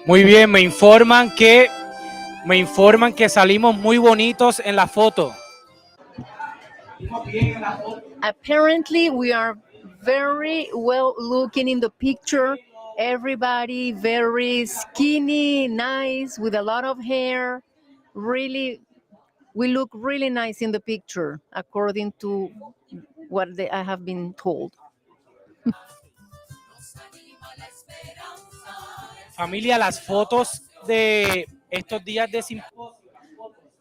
Muy bien, me informan que salimos muy bonitos en la foto. Apparently, we are very well looking in the picture. Everybody very skinny, nice, with a lot of hair. Really, we look really nice in the picture, according to what I have been told. Familia, las fotos de estos días de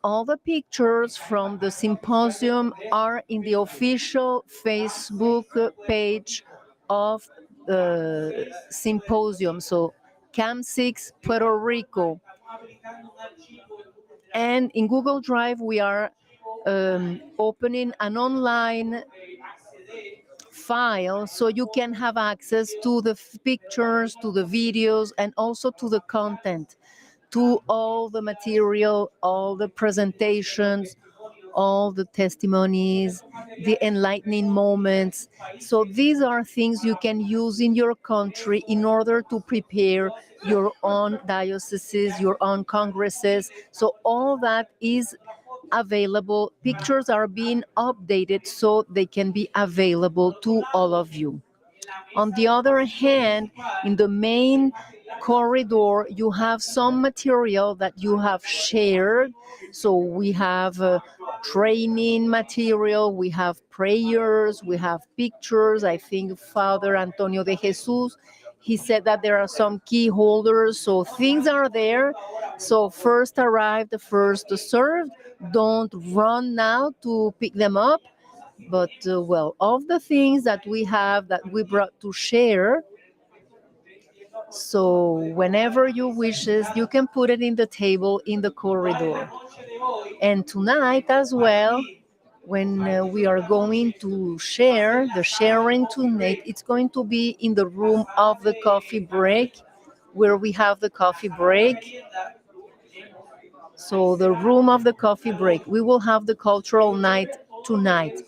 All the pictures from the symposium are in the official Facebook page of the symposium. So, Camp 6 Puerto Rico. And in Google Drive, we are opening an online file so you can have access to the pictures, to the videos, and also to the content, to all the material, all the presentations, all the testimonies, the enlightening moments. So these are things you can use in your country in order to prepare your own dioceses, your own congresses. So all that is available. Pictures are being updated so they can be available to all of you. On the other hand, in the main corridor, you have some material that you have shared. So we have training material, we have prayers, we have pictures. I think Father Antonio de Jesus, he said that there are some key holders. So things are there. So first arrived, first served. Don't run now to pick them up. But well, of the things that we have that we brought to share, so whenever you wishes, you can put it in the table in the corridor. And tonight as well, when we are going to share, the sharing tonight, it's going to be in the room of the coffee break, where we have the coffee break. So the room of the coffee break, we will have the cultural night tonight.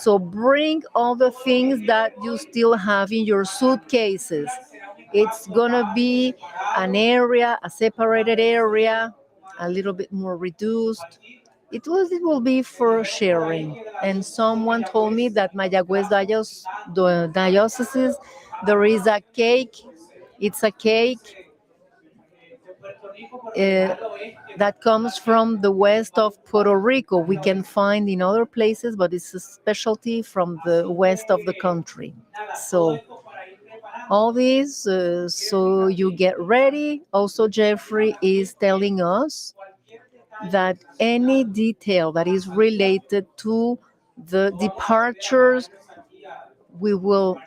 So bring all the things that you still have in your suitcases. It's gonna be an area, a separated area, a little bit more reduced. It will be for sharing. And someone told me that Mayagüez diocese, there is a cake. It's a cake uh, that comes from the west of Puerto Rico. We can find in other places, but it's a specialty from the west of the country. So all these, so you get ready. Also, Jeffrey is telling us that any detail that is related to the departures, we will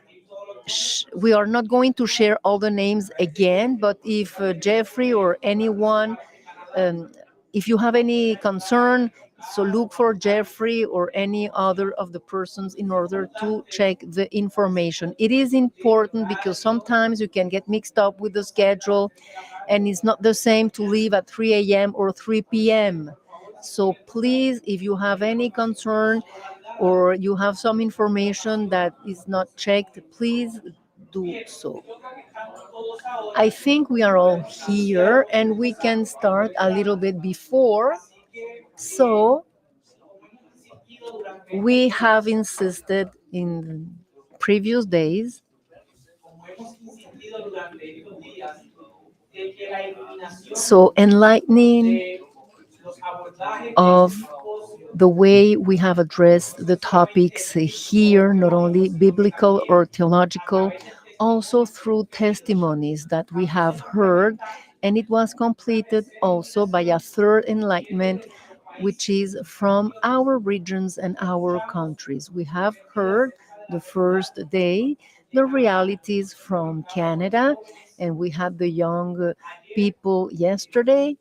we are not going to share all the names again, but if Jeffrey or anyone, um, if you have any concern, so look for Jeffrey or any other of the persons in order to check the information. It is important because sometimes you can get mixed up with the schedule, and it's not the same to leave at 3 a.m. or 3 p.m. So please, if you have any concern or you have some information that is not checked, please do so. I think we are all here and we can start a little bit before. So we have insisted in previous days so enlightening of the way we have addressed the topics here, not only biblical or theological, also through testimonies that we have heard. And it was completed also by a third enlightenment, which is from our regions and our countries. We have heard the first day the realities from Canada, and we had the young people yesterday.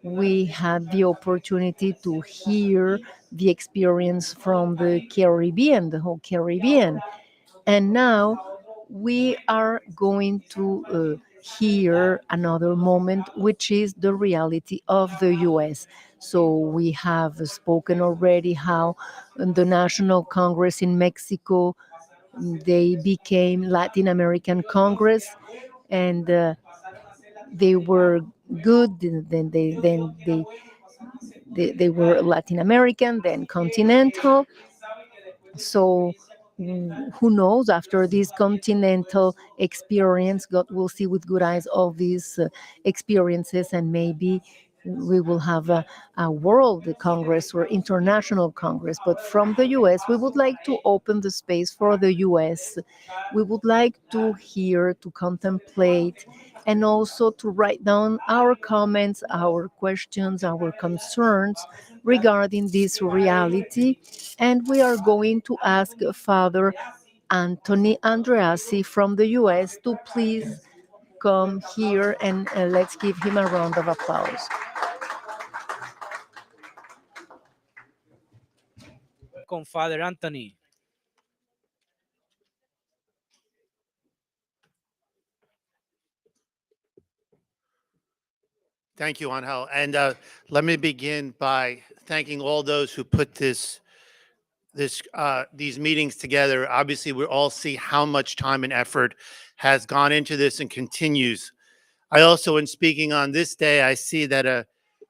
We had the opportunity to hear the experience from the Caribbean, the whole Caribbean. And now we are going to hear another moment, which is the reality of the US. So we have spoken already how the National Congress in Mexico, they became Latin American Congress, and they were good. Then they were Latin American, then continental. So who knows, after this continental experience, God will see with good eyes all these experiences, and maybe we will have a world congress or international congress. But from the US, we would like to open the space for the US. We would like to hear, to contemplate, and also to write down our comments, our questions, our concerns regarding this reality. And we are going to ask Father Anthony Andreassi from the US to please come here, and let's give him a round of applause. Con Father Anthony. Thank you, Angel. And let me begin by thanking all those who put these meetings together. Obviously, we all see how much time and effort has gone into this and continues. I also, in speaking on this day, I see that a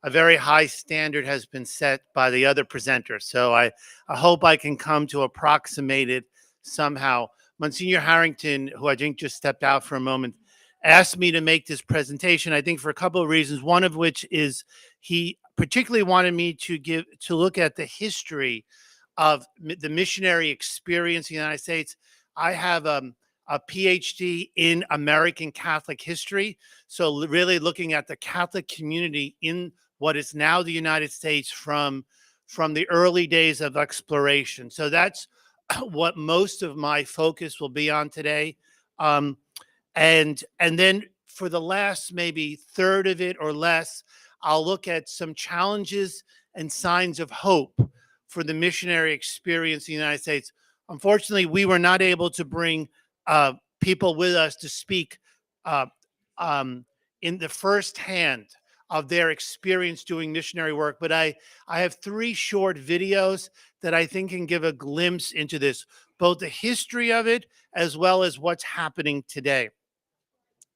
very high standard has been set by the other presenters. So I hope I can come to approximate it somehow. Monsignor Harrington, who I think just stepped out for a moment, asked me to make this presentation, I think for a couple of reasons, one of which is he particularly wanted me to look at the history of the missionary experience in the United States. I have a PhD in American Catholic history. So really looking at the Catholic community in what is now the United States from the early days of exploration. So that's what most of my focus will be on today. Um, and then for the last maybe third of it or less, I'll look at some challenges and signs of hope for the missionary experience in the United States. Unfortunately, we were not able to bring people with us to speak uh, um, in the first hand of their experience doing missionary work. But I have three short videos that I think can give a glimpse into this, both the history of it as well as what's happening today.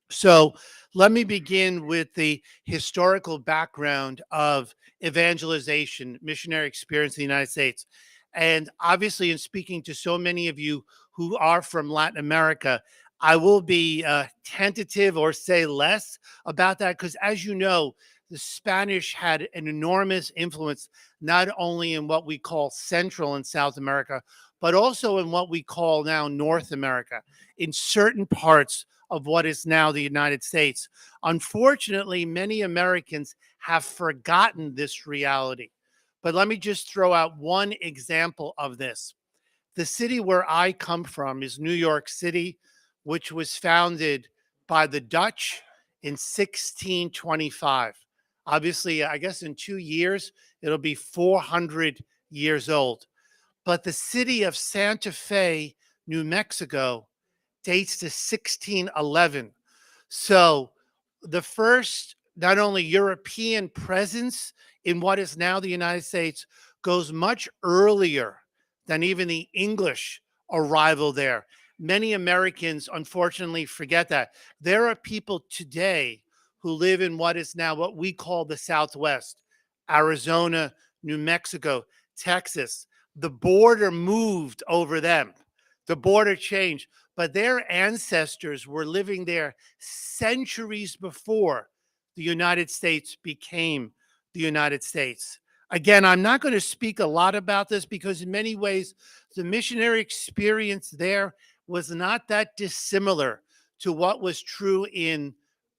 So let me begin with the historical background of evangelization, missionary experience in the United States. And obviously, in speaking to so many of you who are from Latin America, I will be tentative or say less about that because, as you know, the Spanish had an enormous influence, not only in what we call Central and South America, but also in what we call now North America, in certain parts of what is now the United States. Unfortunately, many Americans have forgotten this reality. But let me just throw out one example of this. The city where I come from is New York City, which was founded by the Dutch in 1625. Obviously, I guess in 2 years, it'll be 400 years old. But the city of Santa Fe, New Mexico, dates to 1611. So the first, not only European presence in what is now the United States, goes much earlier than even the English arrival there. Many Americans, unfortunately, forget that. There are people today who live in what is now what we call the Southwest, Arizona, New Mexico, Texas. The border moved over them. The border changed, but their ancestors were living there centuries before the United States became the United States. Again, I'm not going to speak a lot about this because, in many ways, the missionary experience there was not that dissimilar to what was true and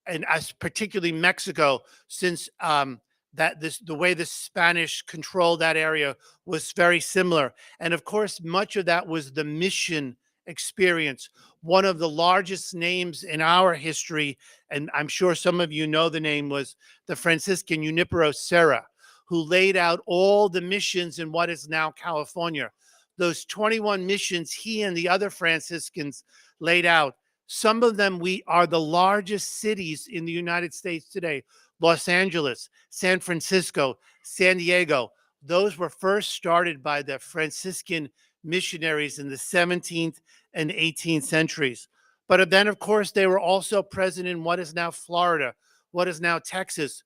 as particularly Mexico, since the way the Spanish controlled that area was very similar. And of course, much of that was the mission experience. One of the largest names in our history, and I'm sure some of you know the name, was the Franciscan Junipero Serra, who laid out all the missions in what is now California. Those 21 missions he and the other Franciscans laid out. Some of them we are the largest cities in the United States today. Los Angeles, San Francisco, San Diego. Those were first started by the Franciscan missionaries in the 17th and 18th centuries. But then, of course, they were also present in what is now Florida, what is now Texas,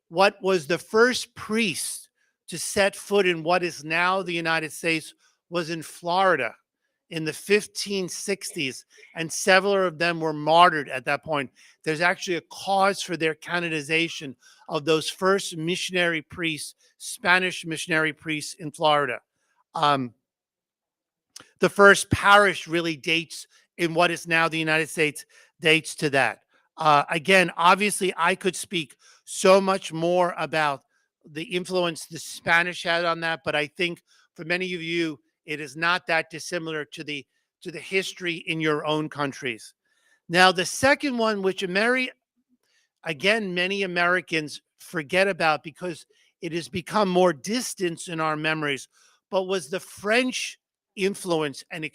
what was the first priest to set foot in what is now the United States was in Florida in the 1560s, and several of them were martyred at that point. There's actually a cause for their canonization of those first missionary priests, Spanish missionary priests in Florida. Um, the first parish really dates in what is now the United States, dates to that. Again, obviously, I could speak so much more about the influence the Spanish had on that, but I think for many of you, it is not that dissimilar to the history in your own countries. Now, the second one, which many Americans forget about because it has become more distant in our memories, but was the French influence and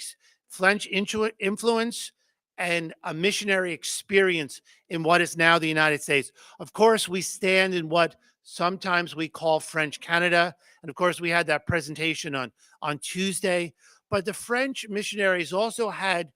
influence and a missionary experience in what is now the United States. Of course, we stand in what sometimes we call French Canada, and of course, we had that presentation on Tuesday. But the French missionaries also had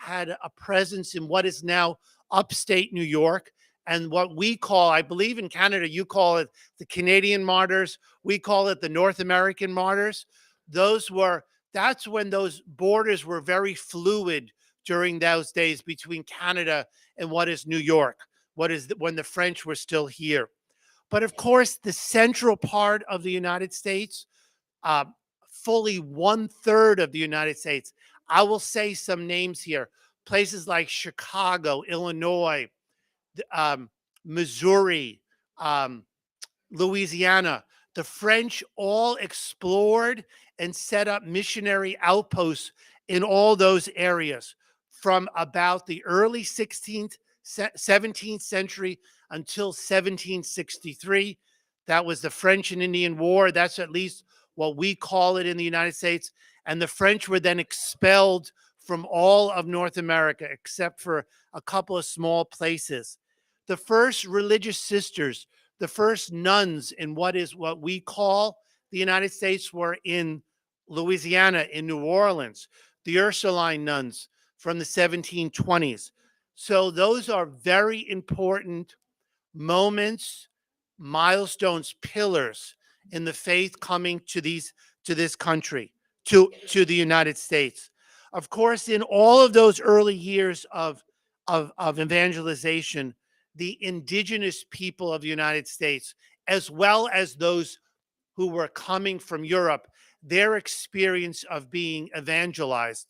a presence in what is now upstate New York, and what we call, I believe in Canada, you call it the Canadian martyrs. We call it the North American martyrs. That's when those borders were very fluid during those days between Canada and what is New York, when the French were still here. But of course, the central part of the United States, uh, fully 1/3 of the United States. I will say some names here. Places like Chicago, Illinois, um, Missouri, um, Louisiana. The French all explored and set up missionary outposts in all those areas from about the early 17th century until 1763. That was the French and Indian War. That's at least what we call it in the United States. And the French were then expelled from all of North America, except for a couple of small places. The first religious sisters, the first nuns in what we call the United States, were in Louisiana, in New Orleans, the Ursuline nuns from the 1720s. So those are very important moments, milestones, pillars in the faith coming to this country, to the United States. Of course, in all of those early years of evangelization, the indigenous people of the United States, as well as those who were coming from Europe, their experience of being evangelized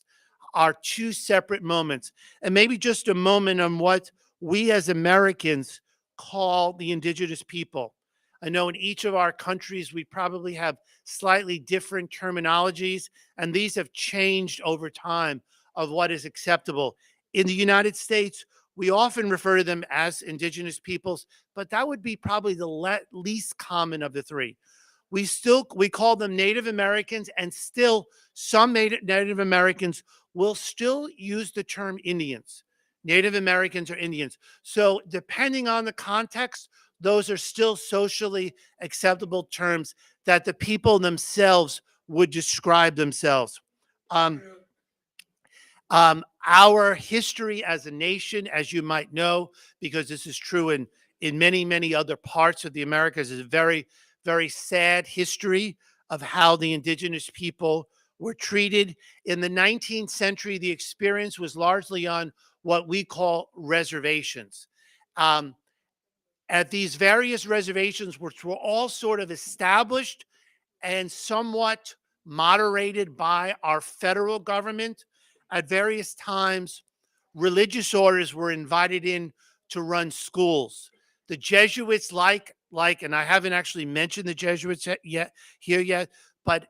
are two separate moments. And maybe just a moment on what we as Americans call the indigenous people. I know in each of our countries, we probably have slightly different terminologies, and these have changed over time of what is acceptable. In the United States, we often refer to them as indigenous peoples, but that would be probably the least common of the three. We call them Native Americans, and still some Native Americans will still use the term Indians. Native Americans or Indians. So depending on the context, those are still socially acceptable terms that the people themselves would describe themselves. Um, our history as a nation, as you might know, because this is true in many, many other parts of the Americas, is a very, very sad history of how the indigenous people were treated. In the 19th century, the experience was largely on what we call reservations. Um, at these various reservations, which were all sort of established and somewhat moderated by our federal government, at various times, religious orders were invited in to run schools. The Jesuits, and I haven't actually mentioned the Jesuits yet, but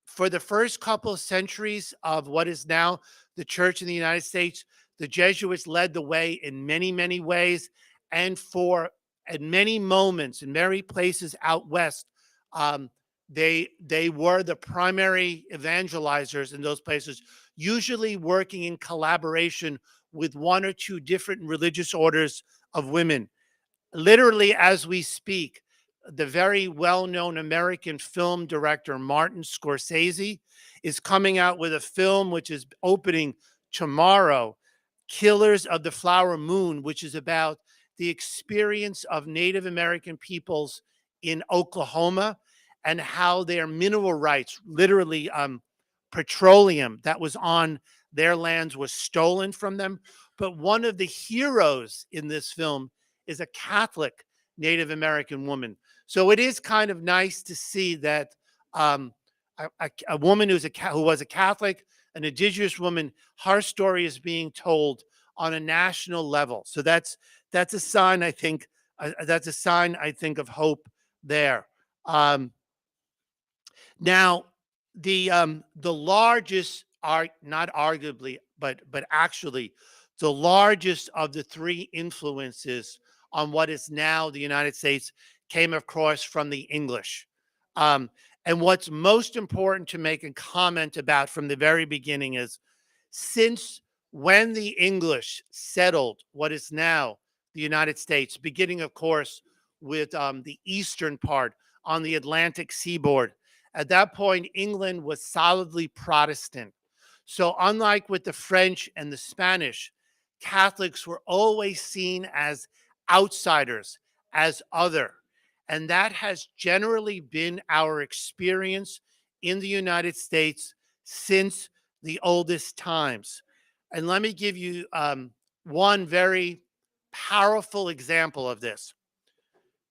for the first couple of centuries of what is now the church in the United States, the Jesuits led the way in many, many ways. And at many moments, in many places out west, um, they were the primary evangelizers in those places, usually working in collaboration with one or two different religious orders of women. Literally, as we speak, the very well-known American film director Martin Scorsese is coming out with a film which is opening tomorrow, Killers of the Flower Moon, which is about the experience of Native American peoples in Oklahoma and how their mineral rights, literally petroleum that was on their lands, was stolen from them. But one of the heroes in this film is a Catholic Native American woman. So it is kind of nice to see that a woman who was a Catholic, an indigenous woman, her story is being told on a national level. So that's a sign, I think. That's a sign, I think, of hope there. Now, the largest are not arguably, but actually, the largest of the three influences on what is now the United States came, of course, from the English. Um, and what's most important to make a comment about from the very beginning is, since when the English settled what is now the United States, beginning, of course, with the eastern part on the Atlantic seaboard. At that point, England was solidly Protestant. So, unlike with the French and the Spanish, Catholics were always seen as outsiders, as other. And that has generally been our experience in the United States since the oldest times. And let me give you one very powerful example of this.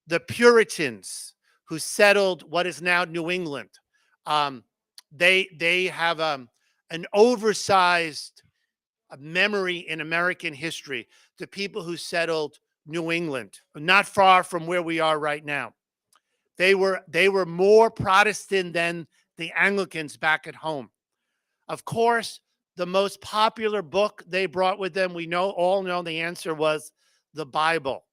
The Puritans who settled what is now New England, um, they have an oversized memory in American history. The people who settled New England, not far from where we are right now, they were more Protestant than the Anglicans back at home. Of course, the most popular book they brought with them, we all know the answer was the Bible.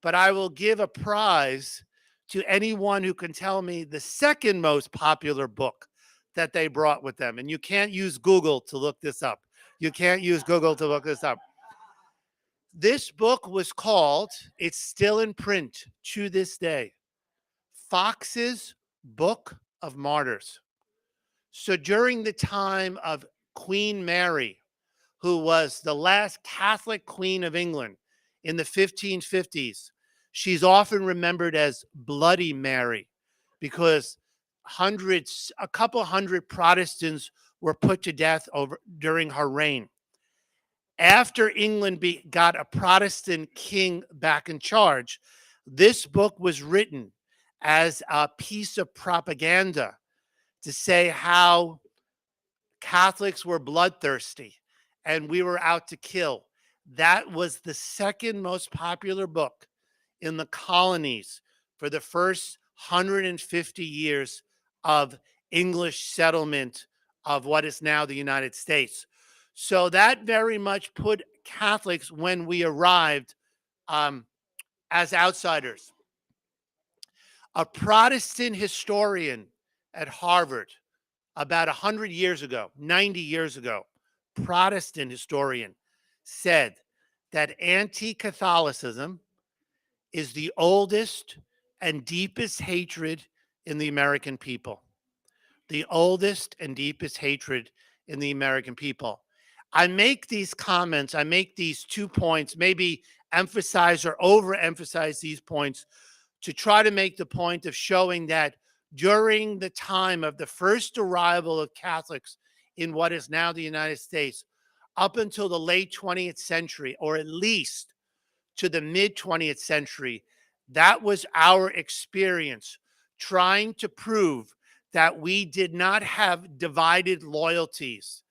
But I will give a prize to anyone who can tell me the second most popular book that they brought with them. And you can't use Google to look this up. You can't use Google to look this up. This book was called, it's still in print to this day, Fox's Book of Martyrs. So during the time of Queen Mary, who was the last Catholic queen of England in the 1550s, she's often remembered as Bloody Mary because a couple hundred Protestants were put to death during her reign. After England got a Protestant king back in charge, this book was written as a piece of propaganda to say how Catholics were bloodthirsty and we were out to kill. That was the second most popular book in the colonies for the first 150 years of English settlement of what is now the United States. So that very much put Catholics, when we arrived, as outsiders. A Protestant historian at Harvard about 100 years ago, 90 years ago, Protestant historian, said that anti-Catholicism is the oldest and deepest hatred in the American people. The oldest and deepest hatred in the American people. I make these comments, I make these 2 points, maybe emphasize or overemphasize these points to try to make the point of showing that during the time of the first arrival of Catholics in what is now the United States, up until the late 20th century, or at least to the mid 20th century, that was our experience, trying to prove that we did not have divided loyalties,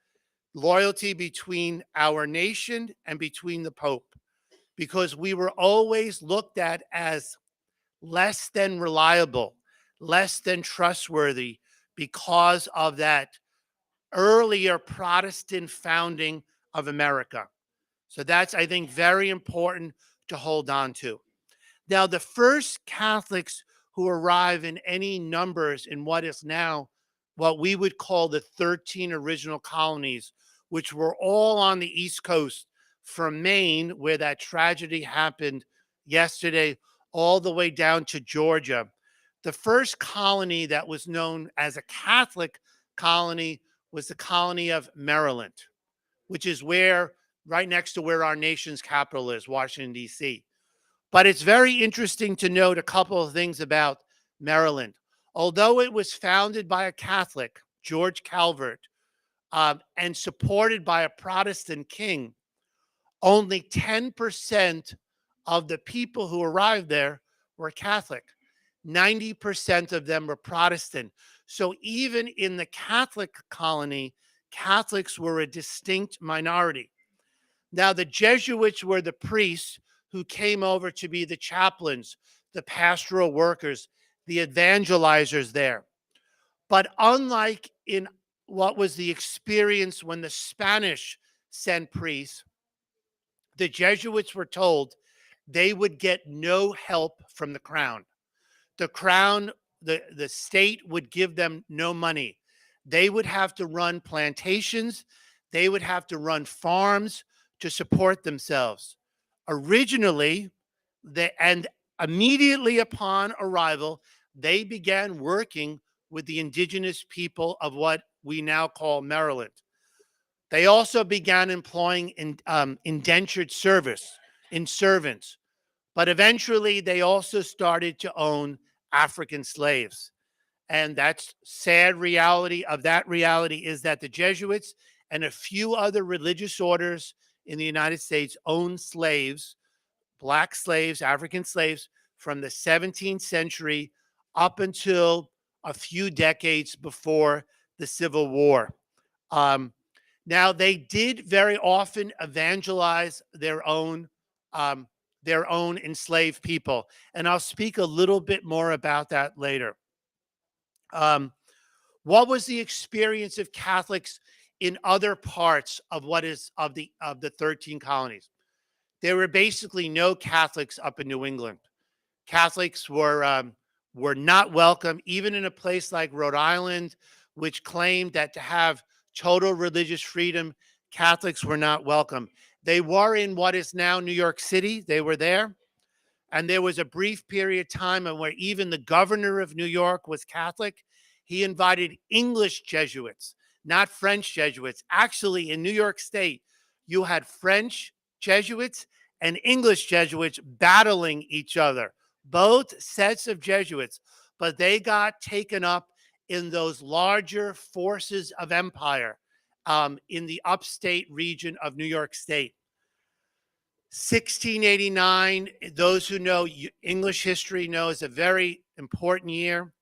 loyalty between our nation and between the Pope, because we were always looked at as less than reliable, less than trustworthy because of that earlier Protestant founding of America. So that's, I think, very important to hold on to. Now, the first Catholics who arrive in any numbers in what is now what we would call the 13 original colonies, which were all on the East Coast from Maine, where that tragedy happened yesterday, all the way down to Georgia. The first colony that was known as a Catholic colony was the colony of Maryland, which is right next to where our nation's capital is, Washington, D.C. But it's very interesting to note a couple of things about Maryland. Although it was founded by a Catholic, George Calvert, and supported by a Protestant king, only 10% of the people who arrived there were Catholic. 90% of them were Protestant. So even in the Catholic colony, Catholics were a distinct minority. Now, the Jesuits were the priests who came over to be the chaplains, the pastoral workers, the evangelizers there. But unlike in what was the experience when the Spanish sent priests, the Jesuits were told they would get no help from the crown. The crown, the state would give them no money. They would have to run plantations. They would have to run farms to support themselves. Originally, and immediately upon arrival, they began working with the indigenous people of what we now call Maryland. They also began employing indentured servants, but eventually they also started to own African slaves. And that's sad reality of that reality is that the Jesuits and a few other religious orders in the United States owned slaves, black slaves, African slaves from the 17th century up until a few decades before the Civil War. Now, they did very often evangelize their own enslaved people, and I'll speak a little bit more about that later. What was the experience of Catholics in other parts of what is of the 13 colonies? There were basically no Catholics up in New England. Catholics were not welcome, even in a place like Rhode Island, which claimed that to have total religious freedom, Catholics were not welcome. They were in what is now New York City. They were there. And there was a brief period of time where even the governor of New York was Catholic. He invited English Jesuits, not French Jesuits. Actually, in New York State, you had French Jesuits and English Jesuits battling each other, both sets of Jesuits, but they got taken up in those larger forces of empire in the upstate region of New York State. 1689, those who know English history know, is a very important year.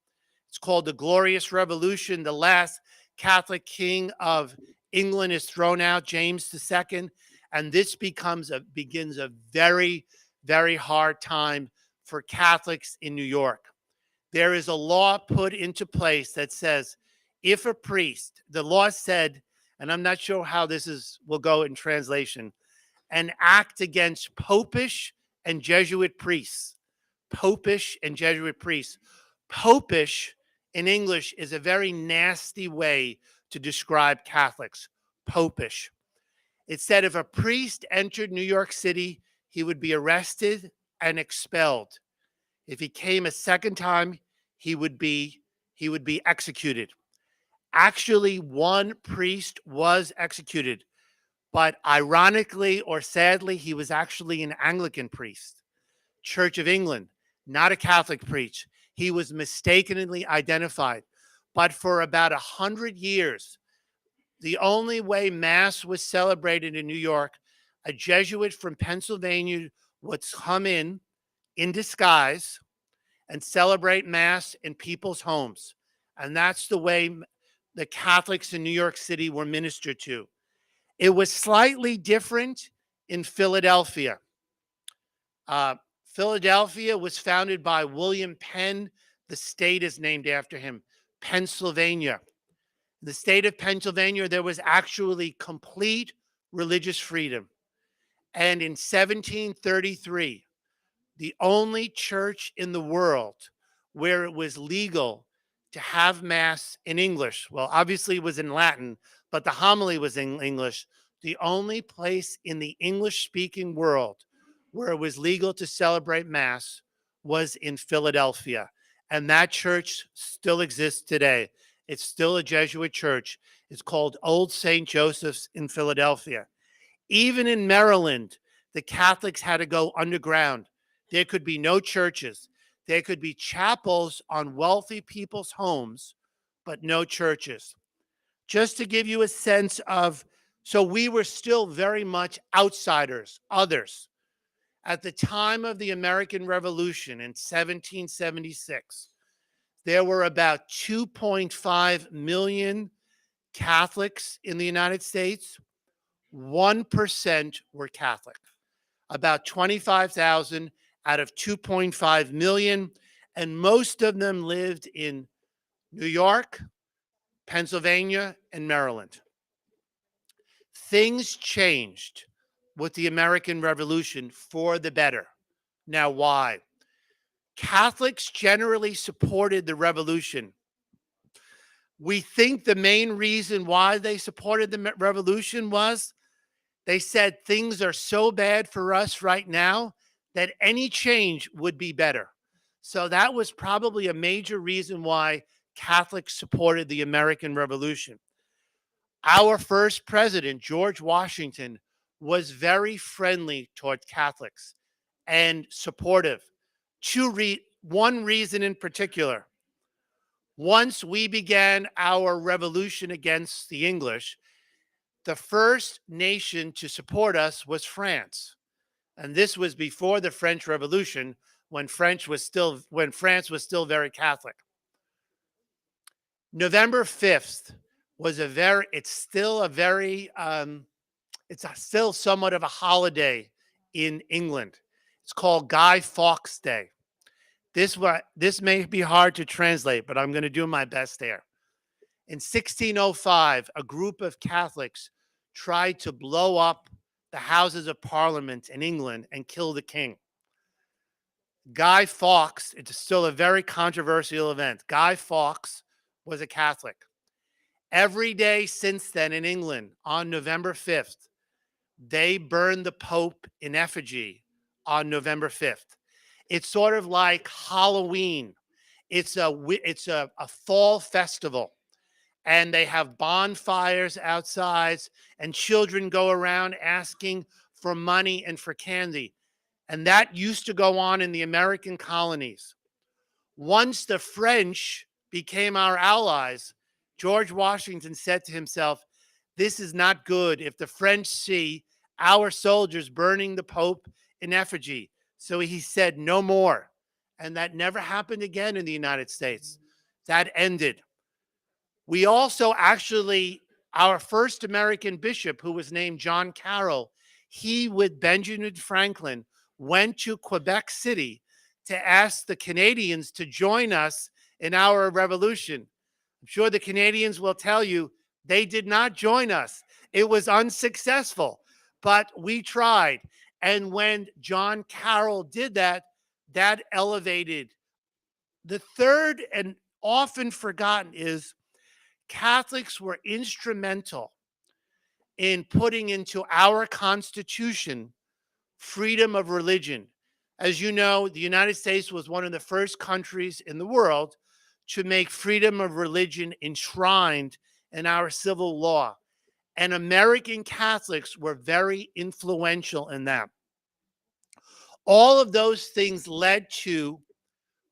It's called the Glorious Revolution. The last Catholic king of England is thrown out, James II, and this begins a very, very hard time for Catholics in New York. There is a law put into place that says if a priest, the law said, and I'm not sure how will go in translation, an act against popish and Jesuit priests. Popish and Jesuit priests. Popish in English is a very nasty way to describe Catholics. Popish. It said if a priest entered New York City, he would be arrested and expelled. If he came a second time, he would be executed. Actually, one priest was executed. But ironically or sadly, he was actually an Anglican priest, Church of England, not a Catholic priest. He was mistakenly identified. But for about 100 years, the only way Mass was celebrated in New York, a Jesuit from Pennsylvania would come in disguise and celebrate Mass in people's homes. And that's the way the Catholics in New York City were ministered to. It was slightly different in Philadelphia. Philadelphia was founded by William Penn. The state is named after him, Pennsylvania. The state of Pennsylvania, there was actually complete religious freedom. And in 1733, the only church in the world where it was legal to have Mass in English, well, obviously it was in Latin, but the homily was in English. The only place in the English-speaking world where it was legal to celebrate Mass was in Philadelphia. And that church still exists today. It's still a Jesuit church. It's called Old St. Joseph's in Philadelphia. Even in Maryland, the Catholics had to go underground. There could be no churches. There could be chapels on wealthy people's homes, but no churches. Just to give you a sense of, so we were still very much outsiders, others. At the time of the American Revolution in 1776, there were about 2.5 million Catholics in the United States. 1% were Catholic. About 25,000 out of 2.5 million, and most of them lived in New York, Pennsylvania, and Maryland. Things changed with the American Revolution for the better. Now, why? Catholics generally supported the revolution. We think the main reason why they supported the revolution was they said things are so bad for us right now that any change would be better. So that was probably a major reason why Catholics supported the American Revolution. Our first president, George Washington, was very friendly toward Catholics and supportive. One reason in particular. Once we began our revolution against the English, the first nation to support us was France. And this was before the French Revolution, when France was still very Catholic. November 5th was it's still somewhat of a holiday in England. It's called Guy Fawkes Day. This may be hard to translate, but I'm going to do my best there. In 1605, a group of Catholics tried to blow up the Houses of Parliament in England and kill the king. Guy Fawkes, it's still a very controversial event. Guy Fawkes was a Catholic. Every day since then in England, on November 5th, they burned the Pope in effigy on November 5th. It's sort of like Halloween. It's a fall festival. And they have bonfires outside, and children go around asking for money and for candy. And that used to go on in the American colonies. Once the French became our allies, George Washington said to himself, this is not good if the French see our soldiers burning the Pope in effigy. So he said, no more. And that never happened again in the United States. That ended. We also actually, our first American bishop, who was named John Carroll, he with Benjamin Franklin went to Quebec City to ask the Canadians to join us in our revolution. I'm sure the Canadians will tell you they did not join us. It was unsuccessful, but we tried. And when John Carroll did that, that elevated. The third and often forgotten is Catholics were instrumental in putting into our Constitution freedom of religion. As you know, the United States was one of the first countries in the world to make freedom of religion enshrined in our civil law. And American Catholics were very influential in that. All of those things led to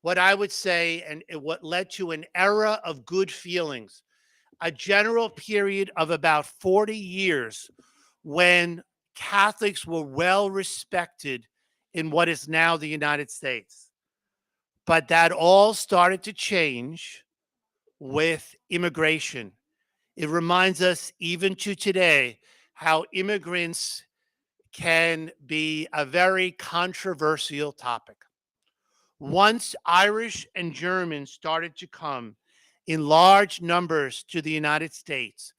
what I would say, and what led to an era of good feelings, a general period of about 40 years when Catholics were well respected in what is now the United States. But that all started to change with immigration. It reminds us, even to today, how immigrants can be a very controversial topic. Once Irish and Germans started to come in large numbers to the United States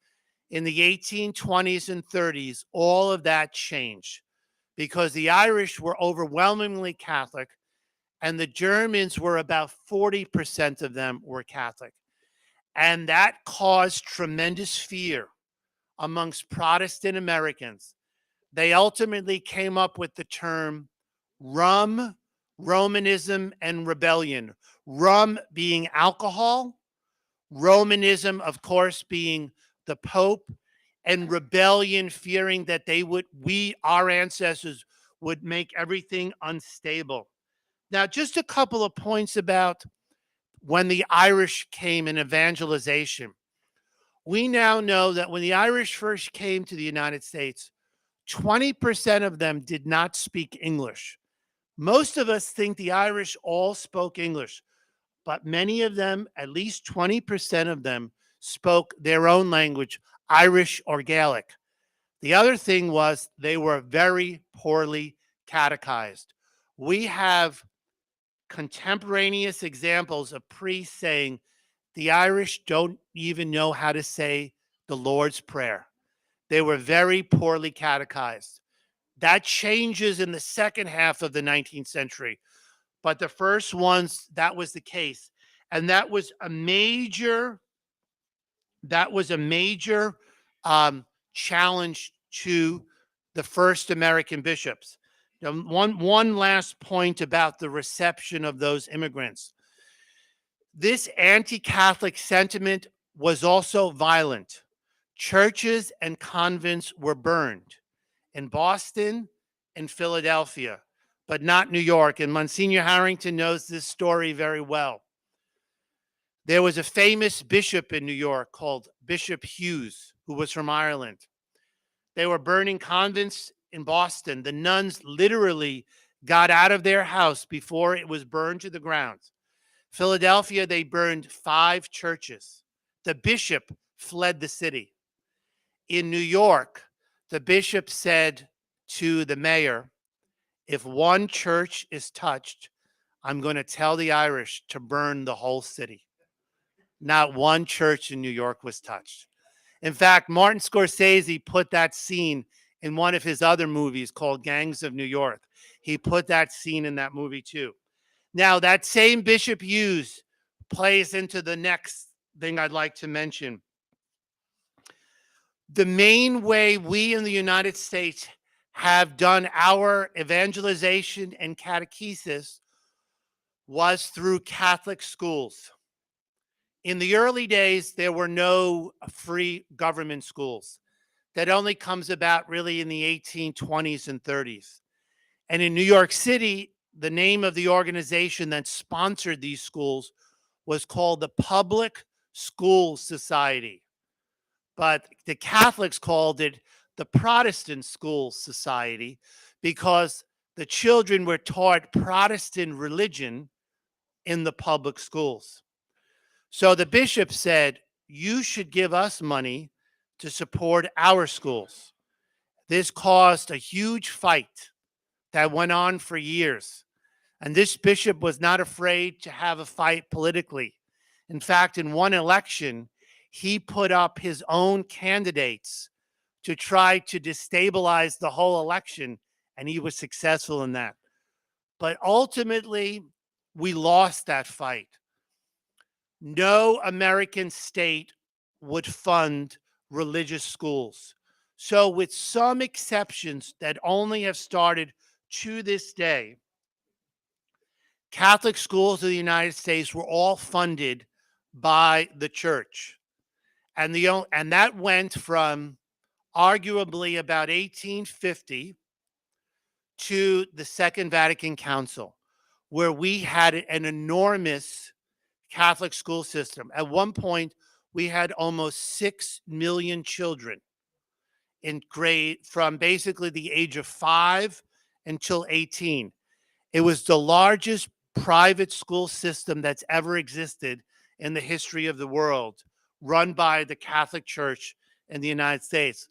in the 1820s and 30s, all of that changed because the Irish were overwhelmingly Catholic and the Germans were about 40% of them were Catholic. And that caused tremendous fear amongst Protestant Americans. They ultimately came up with the term rum, Romanism, and rebellion. Rum being alcohol, Romanism, of course, being the Pope, and rebellion, fearing that our ancestors would make everything unstable. Now, just a couple of points about when the Irish came in evangelization. We now know that when the Irish first came to the United States, 20% of them did not speak English. Most of us think the Irish all spoke English, but many of them, at least 20% of them, spoke their own language, Irish or Gaelic. The other thing was they were very poorly catechized. We have contemporaneous examples of priests saying the Irish don't even know how to say the Lord's Prayer. They were very poorly catechized. That changes in the second half of the 19th century. But the first ones, that was the case. And that was a major challenge to the first American bishops. Now, one last point about the reception of those immigrants. This anti-Catholic sentiment was also violent. Churches and convents were burned in Boston and Philadelphia, but not New York. And Monsignor Harrington knows this story very well. There was a famous bishop in New York called Bishop Hughes, who was from Ireland. They were burning convents in Boston. The nuns literally got out of their house before it was burned to the ground. Philadelphia, they burned 5 churches. The bishop fled the city. In New York, the bishop said to the mayor, if one church is touched, I'm going to tell the Irish to burn the whole city. Not one church in New York was touched. In fact, Martin Scorsese put that scene in one of his other movies called Gangs of New York. He put that scene in that movie too. Now, that same Bishop Hughes plays into the next thing I'd like to mention. The main way we in the United States have done our evangelization and catechesis was through Catholic schools. In the early days, there were no free government schools. That only comes about really in the 1820s and 30s. And in New York City, the name of the organization that sponsored these schools was called the Public School Society. But the Catholics called it the Protestant School Society because the children were taught Protestant religion in the public schools. So the bishop said, you should give us money to support our schools. This caused a huge fight that went on for years. And this bishop was not afraid to have a fight politically. In fact, in one election, he put up his own candidates to try to destabilize the whole election, and he was successful in that. But ultimately, we lost that fight. No American state would fund religious schools. So with some exceptions that only have started to this day, Catholic schools in the United States were all funded by the church. And that went from arguably about 1850 to the Second Vatican Council, where we had an enormous Catholic school system. At one point, we had almost 6 million children in grade from basically the age of 5 until 18. It was the largest private school system that's ever existed in the history of the world, run by the Catholic Church in the United States.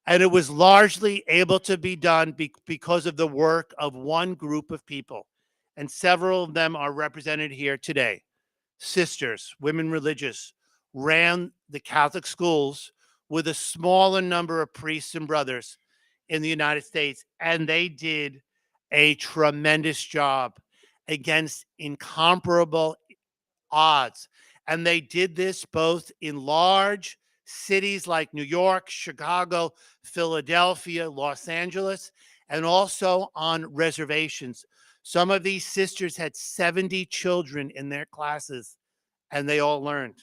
And it was largely able to be done because of the work of one group of people. And several of them are represented here today. Sisters, women religious, ran the Catholic schools with a smaller number of priests and brothers in the United States. And they did a tremendous job against incomparable odds. And they did this both in large cities like New York, Chicago, Philadelphia, Los Angeles, and also on reservations. Some of these sisters had 70 children in their classes, and they all learned.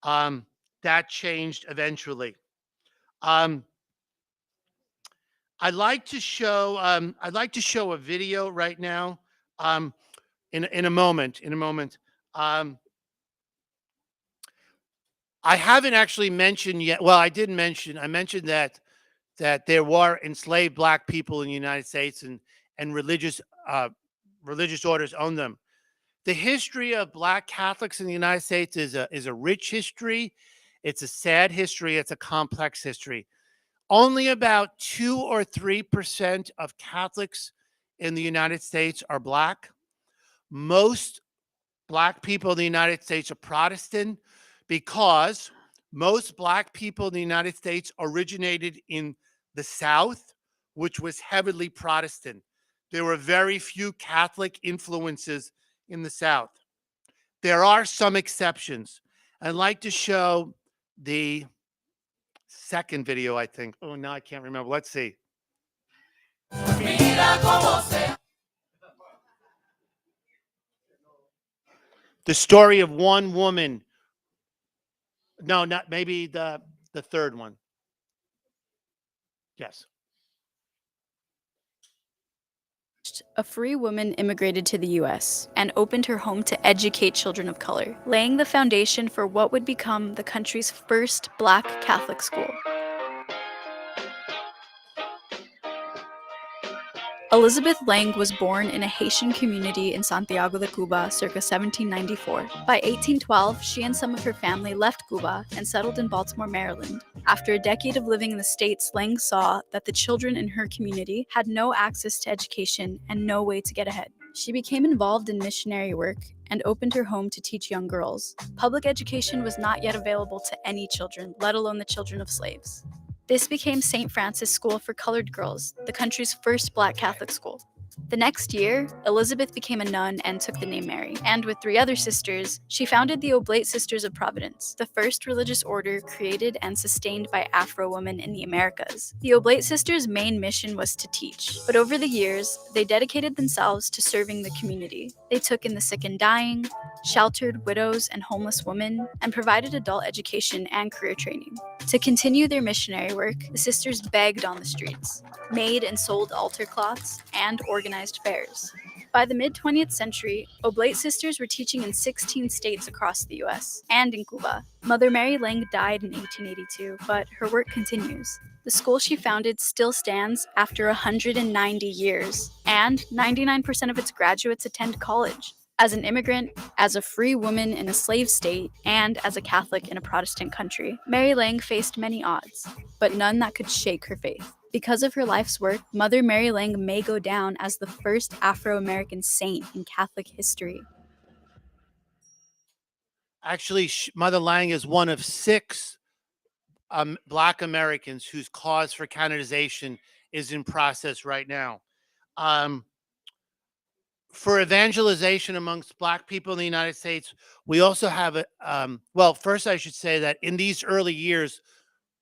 That changed eventually. I'd like to show a video right now Um, in a moment, Um, I haven't actually mentioned yet. Well, I did mention. I mentioned that there were enslaved black people in the United States, and uh, religious orders owned them. The history of black Catholics in the United States is a rich history. It's a sad history. It's a complex history. Only about 2 or 3% of Catholics in the United States are black. Most black people in the United States are Protestant because most black people in the United States originated in the South, which was heavily Protestant. There were very few Catholic influences in the South. There are some exceptions. I'd like to show the second video, I think. Oh, no, I can't remember. Let's see. The story of one woman. No, not maybe the third one. Yes. A free woman immigrated to the US and opened her home to educate children of color, laying the foundation for what would become the country's first black Catholic school. Elizabeth Lang was born in a Haitian community in Santiago de Cuba circa 1794. By 1812, she and some of her family left Cuba and settled in Baltimore, Maryland. After a decade of living in the States, Lang saw that the children in her community had no access to education and no way to get ahead. She became involved in missionary work and opened her home to teach young girls. Public education was not yet available to any children, let alone the children of slaves. This became St. Francis School for Colored Girls, the country's first black Catholic school. The next year, Elizabeth became a nun and took the name Mary, and with 3 other sisters, she founded the Oblate Sisters of Providence, the first religious order created and sustained by Afro women in the Americas. The Oblate Sisters' main mission was to teach, but over the years, they dedicated themselves to serving the community. They took in the sick and dying, sheltered widows and homeless women, and provided adult education and career training. To continue their missionary work, the sisters begged on the streets, made and sold altar cloths, and organized fairs. By the mid-20th century, Oblate sisters were teaching in 16 states across the US and in Cuba. Mother Mary Lang died in 1882, but her work continues. The school she founded still stands after 190 years, and 99% of its graduates attend college. As an immigrant, as a free woman in a slave state, and as a Catholic in a Protestant country, Mary Lang faced many odds, but none that could shake her faith. Because of her life's work, Mother Mary Lang may go down as the first Afro-American saint in Catholic history. Actually, Mother Lang is one of 6 Black Americans whose cause for canonization is in process right now. For evangelization amongst Black people in the United States, we also have a, well, first I should say that in these early years,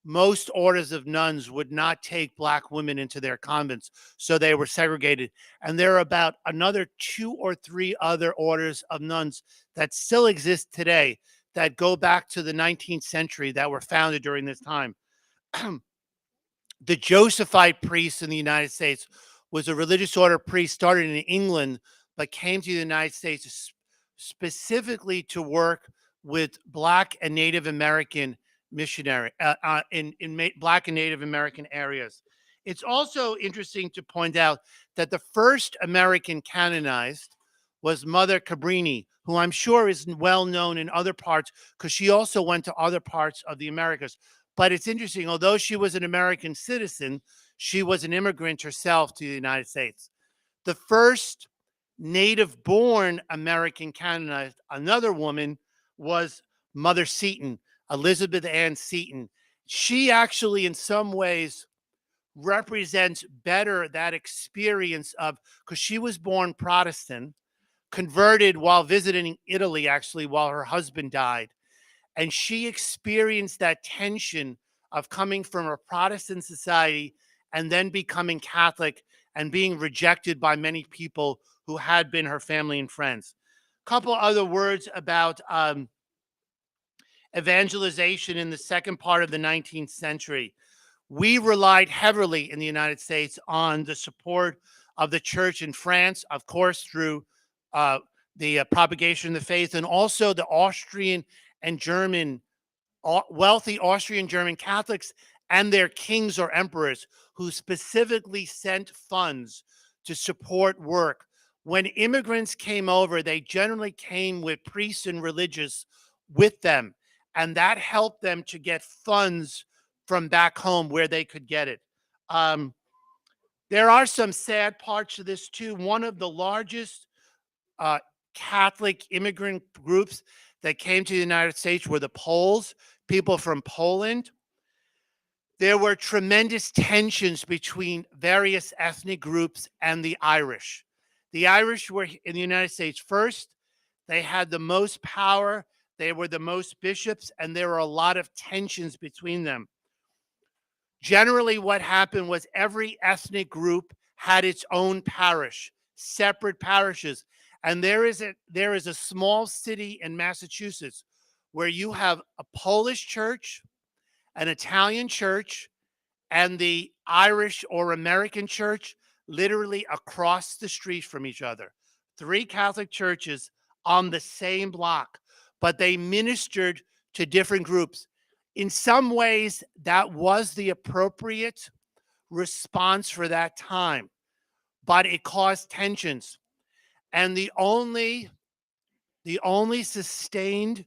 most orders of nuns would not take Black women into their convents, so they were segregated. And there are about another 2 or 3 other orders of nuns that still exist today that go back to the 19th century that were founded during this time. The Josephite priests in the United States was a religious order priest started in England, but came to the United States specifically to work with Black and Native American missionary in Black and Native American areas. It's also interesting to point out that the first American canonized was Mother Cabrini, who I'm sure is well known in other parts because she also went to other parts of the Americas. But it's interesting, although she was an American citizen, she was an immigrant herself to the United States. The first native born American canonized, another woman, was Mother Seton, Elizabeth Ann Seton. She actually, in some ways, represents better that experience of, because she was born Protestant, converted while visiting Italy, actually, while her husband died. And she experienced that tension of coming from a Protestant society and then becoming Catholic and being rejected by many people who had been her family and friends. A couple other words about evangelization in the second part of the 19th century. We relied heavily in the United States on the support of the church in France, of course, through the propagation of the faith, and also the Austrian and German, wealthy Austrian German Catholics and their kings or emperors who specifically sent funds to support work. When immigrants came over, they generally came with priests and religious with them, and that helped them to get funds from back home where they could get it. There are some sad parts to this too. One of the largest uh, Catholic immigrant groups that came to the United States were the Poles, people from Poland. There were tremendous tensions between various ethnic groups and the Irish. The Irish were in the United States first. They had the most power. They were the most bishops, and there were a lot of tensions between them. Generally, what happened was every ethnic group had its own parish, separate parishes. And there is a small city in Massachusetts where you have a Polish church, an Italian church, and the Irish or American church literally across the street from each other. 3 Catholic churches on the same block, but they ministered to different groups. In some ways, that was the appropriate response for that time, but it caused tensions. And the only sustained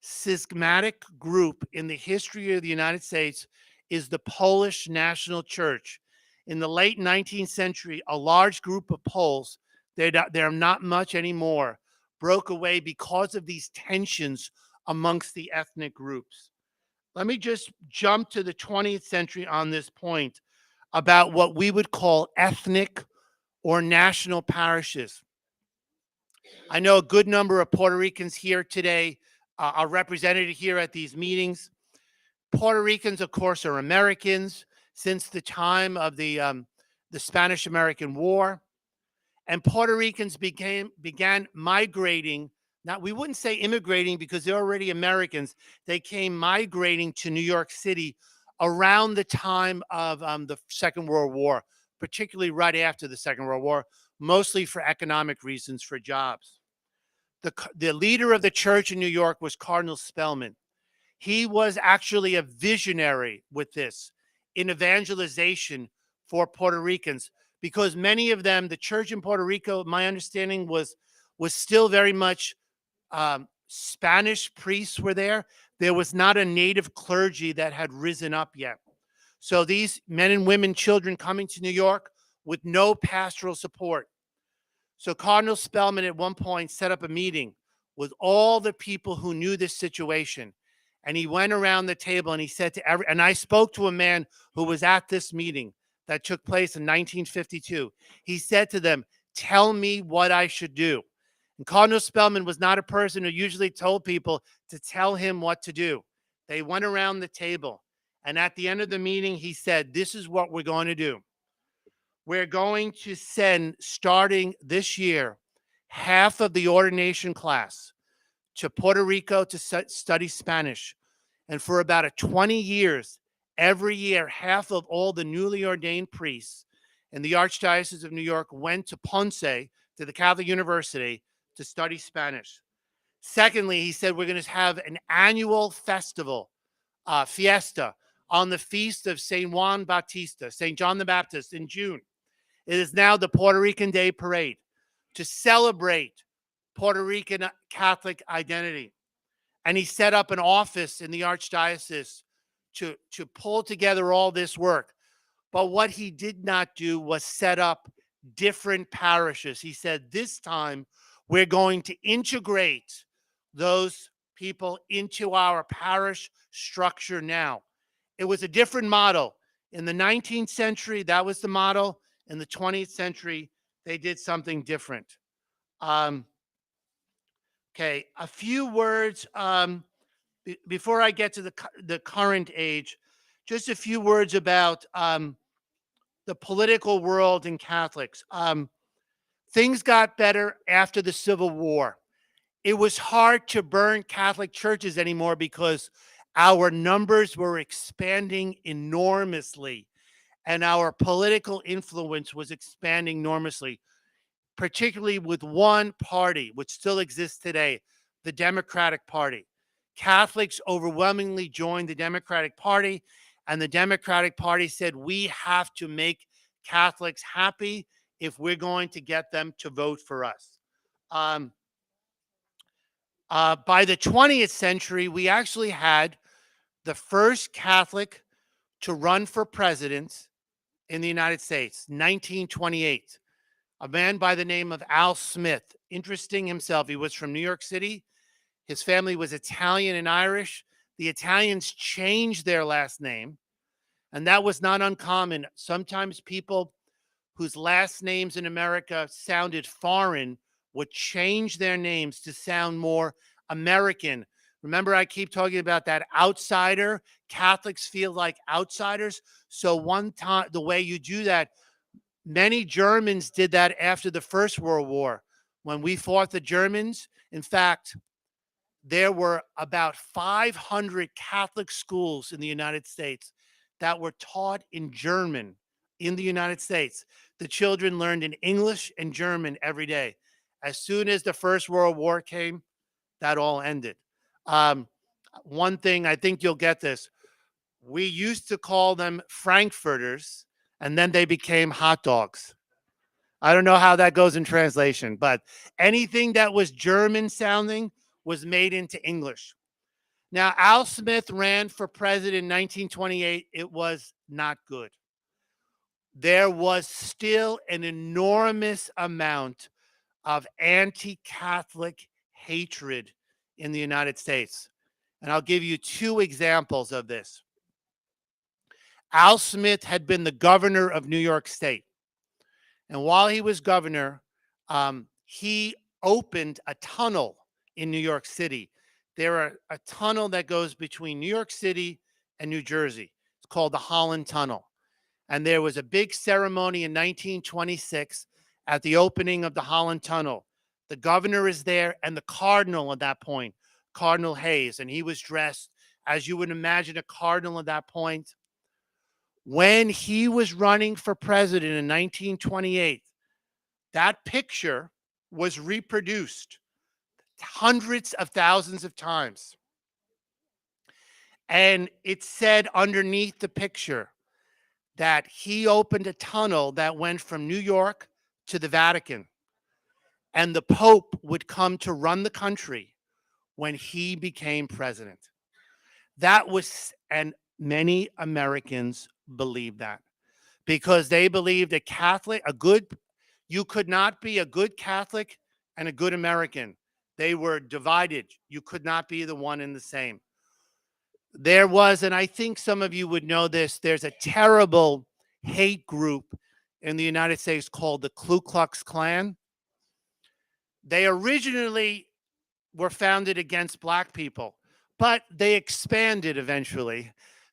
schismatic group in the history of the United States is the Polish National Church. In the late 19th century, a large group of Poles, they're not much anymore, broke away because of these tensions amongst the ethnic groups. Let me just jump to the 20th century on this point about what we would call ethnic or national parishes. I know a good number of Puerto Ricans here today are represented here at these meetings. Puerto Ricans, of course, are Americans since the time of the Spanish-American War. And Puerto Ricans began migrating. Now, we wouldn't say immigrating because they're already Americans. They came migrating to New York City around the time of the Second World War, particularly right after the Second World War, mostly for economic reasons, for jobs. The leader of the church in New York was Cardinal Spellman. He was actually a visionary with this in evangelization for Puerto Ricans, because many of them, the church in Puerto Rico, my understanding was still very much Spanish priests were there. There was not a native clergy that had risen up yet. So these men and women, children coming to New York with no pastoral support. So Cardinal Spellman at one point set up a meeting with all the people who knew this situation. And he went around the table and he said to and I spoke to a man who was at this meeting that took place in 1952. He said to them, "Tell me what I should do." And Cardinal Spellman was not a person who usually told people to tell him what to do. They went around the table. And at the end of the meeting, he said, "This is what we're going to do. We're going to send, starting this year, half of the ordination class to Puerto Rico to study Spanish. And for about 20 years, every year, half of all the newly ordained priests in the Archdiocese of New York went to Ponce, to the Catholic University, to study Spanish." Secondly, he said, we're going to have an annual festival, fiesta, on the feast of St. Juan Bautista, St. John the Baptist, in June. It is now the Puerto Rican Day Parade to celebrate Puerto Rican Catholic identity. And he set up an office in the Archdiocese to pull together all this work. But what he did not do was set up different parishes. He said, this time we're going to integrate those people into our parish structure now. It was a different model. In the 19th century, that was the model. In the 20th century, they did something different. Okay, a few words before I get to the current age, just a few words about the political world and Catholics. Things got better after the Civil War. It was hard to burn Catholic churches anymore because our numbers were expanding enormously. and our political influence was expanding enormously, particularly with one party, which still exists today, the Democratic Party. Catholics overwhelmingly joined the Democratic Party, and the Democratic Party said, we have to make Catholics happy if we're going to get them to vote for us. By the 20th century, we actually had the first Catholic to run for president in the United States, 1928. A man by the name of Al Smith. Interesting himself. He was from New York City. His family was Italian and Irish. The Italians changed their last name, and that was not uncommon. Sometimes people whose last names in America sounded foreign would change their names to sound more American. Remember, I keep talking about that outsider. Catholics feel like outsiders. So one time, the way you do that, many Germans did that after the First World War. When we fought the Germans, in fact, there were about 500 Catholic schools in the United States that were taught in German in the United States. The children learned in English and German every day. As soon as the First World War came, that all ended. One thing, I think you'll get this. We used to call them Frankfurters, and then they became hot dogs. I don't know how that goes in translation, but anything that was German sounding was made into English. Now, Al Smith ran for president in 1928. It was not good. There was still an enormous amount of anti-Catholic hatred in the United States. And I'll give you two examples of this. Al Smith had been the governor of New York State. And while he was governor, he opened a tunnel in New York City. There are a tunnel that goes between New York City and New Jersey. It's called the Holland Tunnel. And there was a big ceremony in 1926 at the opening of the Holland Tunnel. The governor is there and the cardinal at that point, Cardinal Hayes, and he was dressed as you would imagine a cardinal at that point. When he was running for president in 1928, that picture was reproduced hundreds of thousands of times. And it said underneath the picture that he opened a tunnel that went from New York to the Vatican. And the Pope would come to run the country when he became president. That was, and many Americans believed that because they believed you could not be a good Catholic and a good American. They were divided. You could not be the one and the same. There was, and I think some of you would know this, there's a terrible hate group in the United States called the Ku Klux Klan. They originally were founded against Black people, but they expanded eventually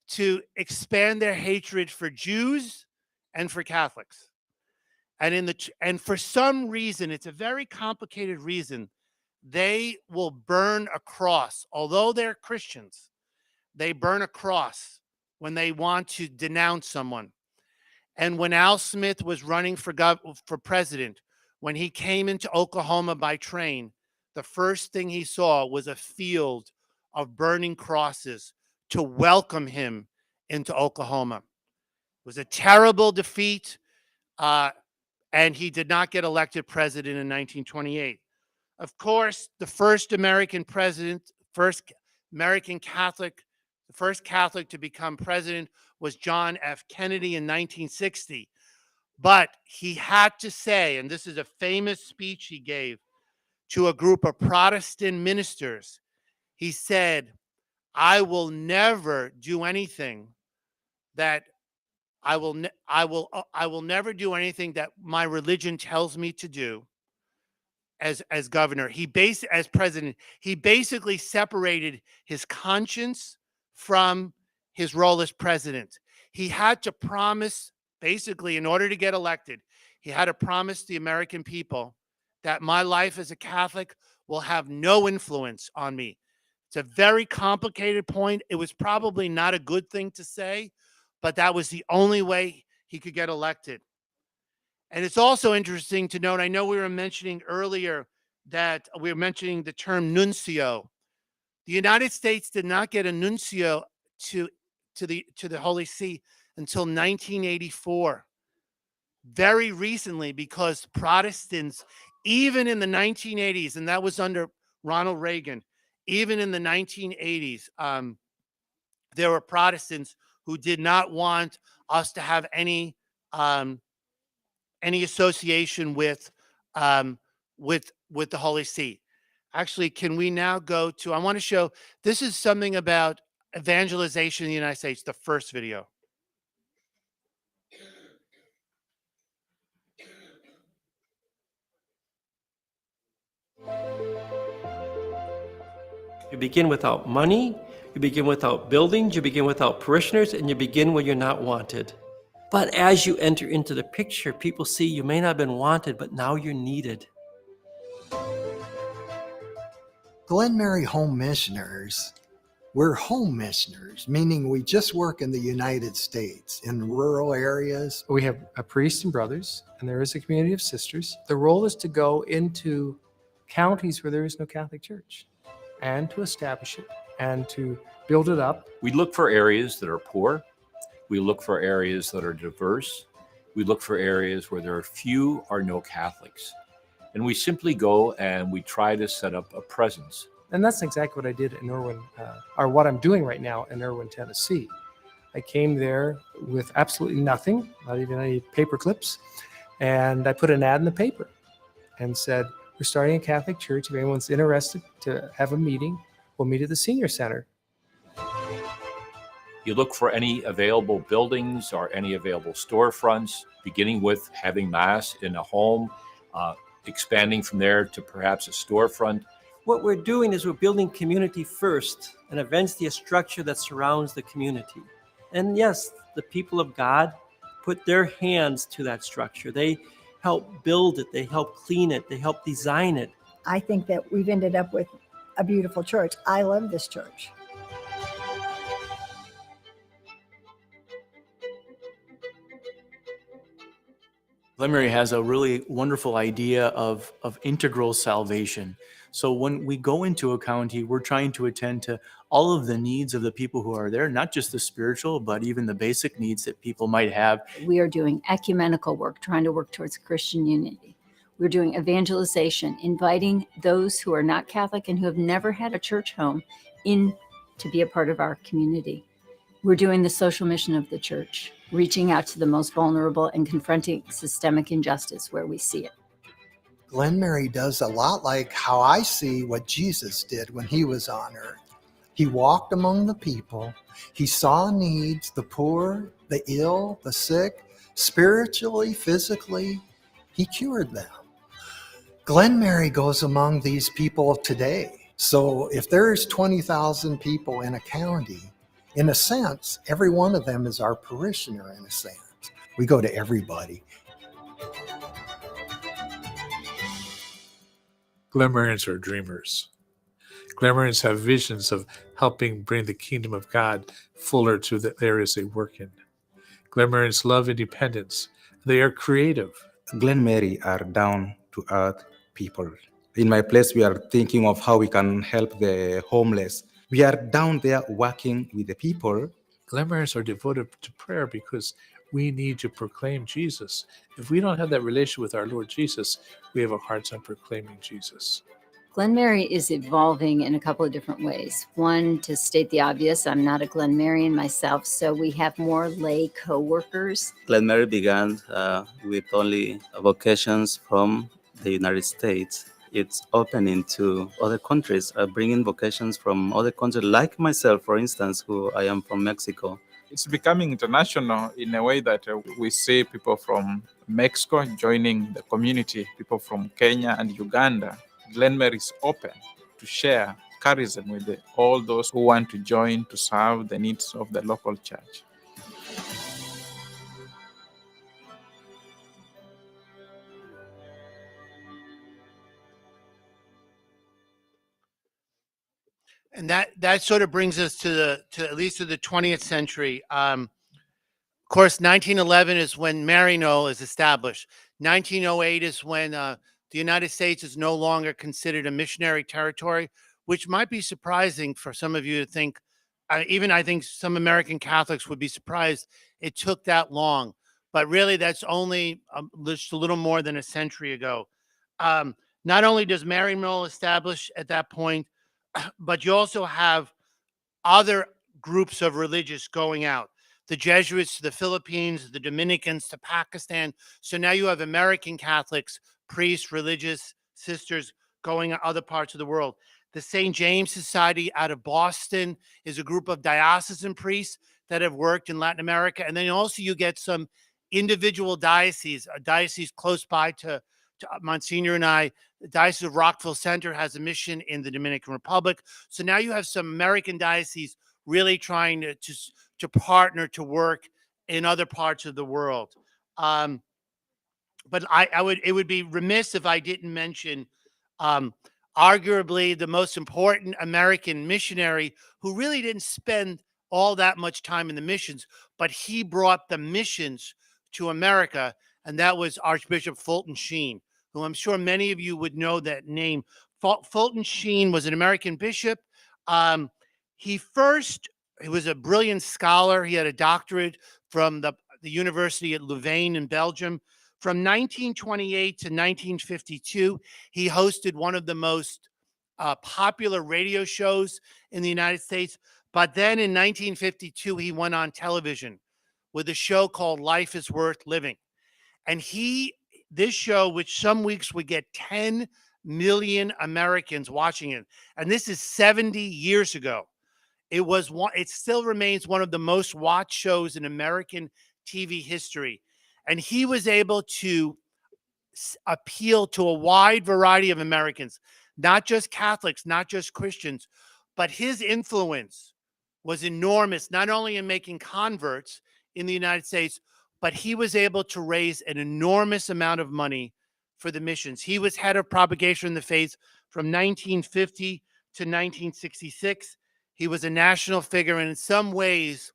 to expand their hatred for Jews and for Catholics. And for some reason, it's a very complicated reason, they will burn a cross. Although they're Christians, they burn a cross when they want to denounce someone. And when Al Smith was running for president, when he came into Oklahoma by train, the first thing he saw was a field of burning crosses to welcome him into Oklahoma. It was a terrible defeat, and he did not get elected president in 1928. Of course, the first American president, first American Catholic, the first Catholic to become president was John F. Kennedy in 1960. But he had to say, and this is a famous speech he gave to a group of Protestant ministers, he said, I will never do anything that I will never do anything that my religion tells me to do as governor. As president, he basically separated his conscience from his role as president. He had to promise, basically, in order to get elected, he had to promise the American people that my life as a Catholic will have no influence on me. It's a very complicated point. It was probably not a good thing to say, but that was the only way he could get elected. And it's also interesting to note, I know we were mentioning earlier that we were mentioning the term nuncio. The United States did not get a nuncio to the Holy See until 1984. Very recently, because Protestants, even in the 1980s, and that was under Ronald Reagan, even in the 1980s, there were Protestants who did not want us to have any association with the Holy See. Actually, can we now go to? I want to show. This is something about evangelization in the United States. The first video. You begin without money, you begin without buildings, you begin without parishioners, and you begin when you're not wanted. But as you enter into the picture, people see you may not have been wanted, but now you're needed. Glen Mary Home Missioners, we're home missioners, meaning we just work in the United States, in rural areas. We have a priest and brothers, and there is a community of sisters. The role is to go into counties where there is no Catholic Church and to establish it and to build it up. We look for areas that are poor. We look for areas that are diverse. We look for areas where there are few or no Catholics. And we simply go and we try to set up a presence. And that's exactly what I did in Irwin, or what I'm doing right now in Irwin, Tennessee. I came there with absolutely nothing, not even any paper clips. And I put an ad in the paper and said, we're starting a Catholic church. If anyone's interested to have a meeting, we'll meet at the senior center. You look for any available buildings or any available storefronts, beginning with having Mass in a home, expanding from there to perhaps a storefront. What we're doing is we're building community first, and eventually a structure that surrounds the community. And yes, the people of God put their hands to that structure. They help build it, they help clean it, they help design it. I think that we've ended up with a beautiful church. I love this church. Glen Mary has a really wonderful idea of integral salvation. So when we go into a county, we're trying to attend to all of the needs of the people who are there, not just the spiritual, but even the basic needs that people might have. We are doing ecumenical work, trying to work towards Christian unity. We're doing evangelization, inviting those who are not Catholic and who have never had a church home in to be a part of our community. We're doing the social mission of the church, reaching out to the most vulnerable and confronting systemic injustice where we see it. Glen Mary does a lot like how I see what Jesus did when he was on earth. He walked among the people. He saw needs, the poor, the ill, the sick, spiritually, physically. He cured them. Glen Mary goes among these people today. So if there's 20,000 people in a county, in a sense, every one of them is our parishioner in a sense. We go to everybody. Glenmarians are dreamers. Glenmarians have visions of helping bring the kingdom of God fuller to the areas they work in. Glenmarians love independence. They are creative. Glen Mary are down to earth people. In my place, we are thinking of how we can help the homeless. We are down there working with the people. Glenmarians are devoted to prayer because we need to proclaim Jesus. If we don't have that relationship with our Lord Jesus, we have a hard time proclaiming Jesus. Glen Mary is evolving in a couple of different ways. One, to state the obvious, I'm not a Glen Marian myself, so we have more lay co-workers. Glen Mary began with only vocations from the United States. It's opening to other countries, bringing vocations from other countries, like myself, for instance, who I am from Mexico. It's becoming international in a way that we see people from Mexico joining the community, people from Kenya and Uganda. Glen Mary is open to share charism with all those who want to join to serve the needs of the local church. And that sort of brings us to at least to the 20th century. Of course, 1911 is when Maryknoll is established. 1908 is when the United States is no longer considered a missionary territory, which might be surprising for some of you to think. Even I think some American Catholics would be surprised it took that long. But really, that's only just a little more than a century ago. Not only does Maryknoll establish at that point, but you also have other groups of religious going out. The Jesuits to the Philippines, the Dominicans to Pakistan. So now you have American Catholics, priests, religious sisters going to other parts of the world. The St. James Society out of Boston is a group of diocesan priests that have worked in Latin America. And then also you get some individual dioceses, a diocese close by to Monsignor and I. The Diocese of Rockville Center has a mission in the Dominican Republic. So now you have some American dioceses really trying to partner to work in other parts of the world. But it would be remiss if I didn't mention arguably the most important American missionary who really didn't spend all that much time in the missions, but he brought the missions to America, and that was Archbishop Fulton Sheen, who I'm sure many of you would know that name. Fulton Sheen was an American bishop. He was a brilliant scholar. He had a doctorate from the University at Louvain in Belgium. From 1928 to 1952, he hosted one of the most popular radio shows in the United States. But then in 1952, he went on television with a show called Life is Worth Living. And this show, which some weeks would get 10 million Americans watching it, and this is 70 years ago, it still remains one of the most watched shows in American TV history. And he was able to appeal to a wide variety of Americans, not just Catholics, not just Christians, but his influence was enormous, not only in making converts in the United States, but he was able to raise an enormous amount of money for the missions. He was head of propagation in the faith from 1950 to 1966. He was a national figure, and in some ways,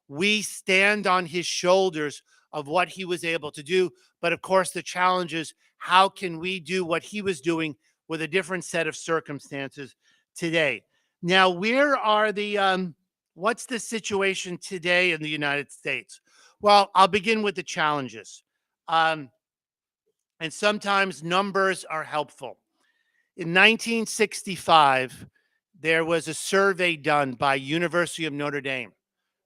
we stand on his shoulders of what he was able to do. But of course, the challenge is, how can we do what he was doing with a different set of circumstances today? Now, what's the situation today in the United States? Well, I'll begin with the challenges. And sometimes numbers are helpful. In 1965, there was a survey done by University of Notre Dame,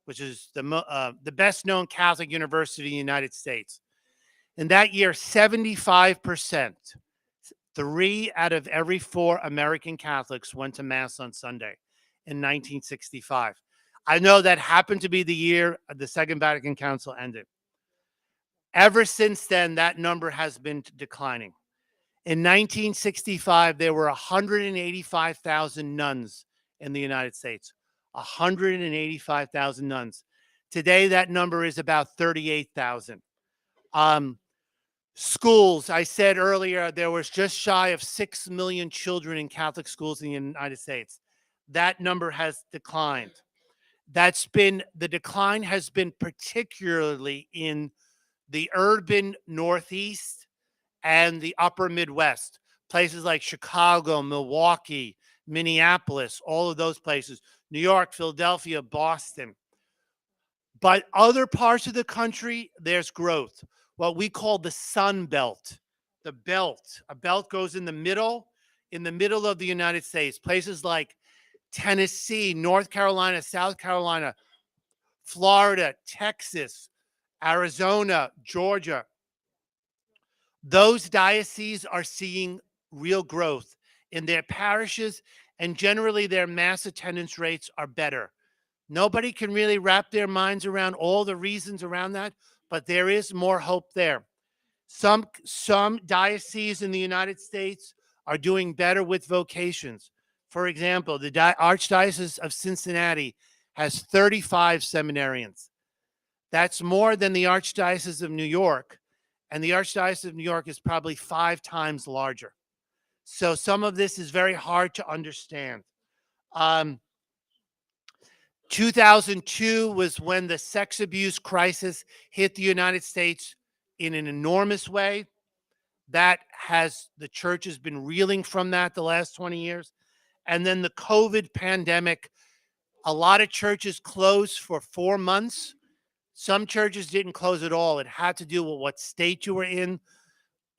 which is the best-known Catholic university in the United States. In that year, 75%, 3 out of every 4 American Catholics went to Mass on Sunday in 1965. I know that happened to be the year the Second Vatican Council ended. Ever since then, that number has been declining. In 1965, there were 185,000 nuns in the United States. 185,000 nuns. Today, that number is about 38,000. Schools, I said earlier, there was just shy of 6 million children in Catholic schools in the United States. That number has declined. The decline has been particularly in the urban Northeast and the upper Midwest, places like Chicago, Milwaukee, Minneapolis, all of those places, New York, Philadelphia, Boston. But other parts of the country, there's growth, what we call the Sun Belt. A belt goes in the middle of the United States, places like Tennessee, North Carolina, South Carolina, Florida, Texas, Arizona, Georgia. Those dioceses are seeing real growth in their parishes, and generally their Mass attendance rates are better. Nobody can really wrap their minds around all the reasons around that, but there is more hope there. Some dioceses in the United States are doing better with vocations. For example, the Archdiocese of Cincinnati has 35 seminarians. That's more than the Archdiocese of New York, and the Archdiocese of New York is probably 5 times larger. So some of this is very hard to understand. 2002 was when the sex abuse crisis hit the United States in an enormous way. The church has been reeling from that the last 20 years. And then the COVID pandemic, a lot of churches closed for 4 months. Some churches didn't close at all. It had to do with what state you were in.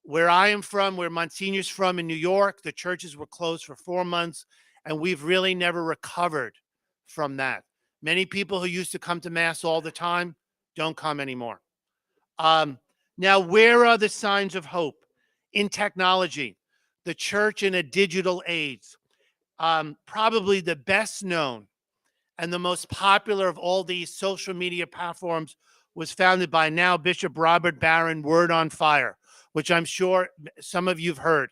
Where I am from, where Monsignor's from in New York, the churches were closed for 4 months, and we've really never recovered from that. Many people who used to come to Mass all the time don't come anymore. Now, where are the signs of hope? In technology, the church in a digital age. Probably the best known and the most popular of all these social media platforms was founded by now Bishop Robert Barron, Word on Fire, which I'm sure some of you've heard.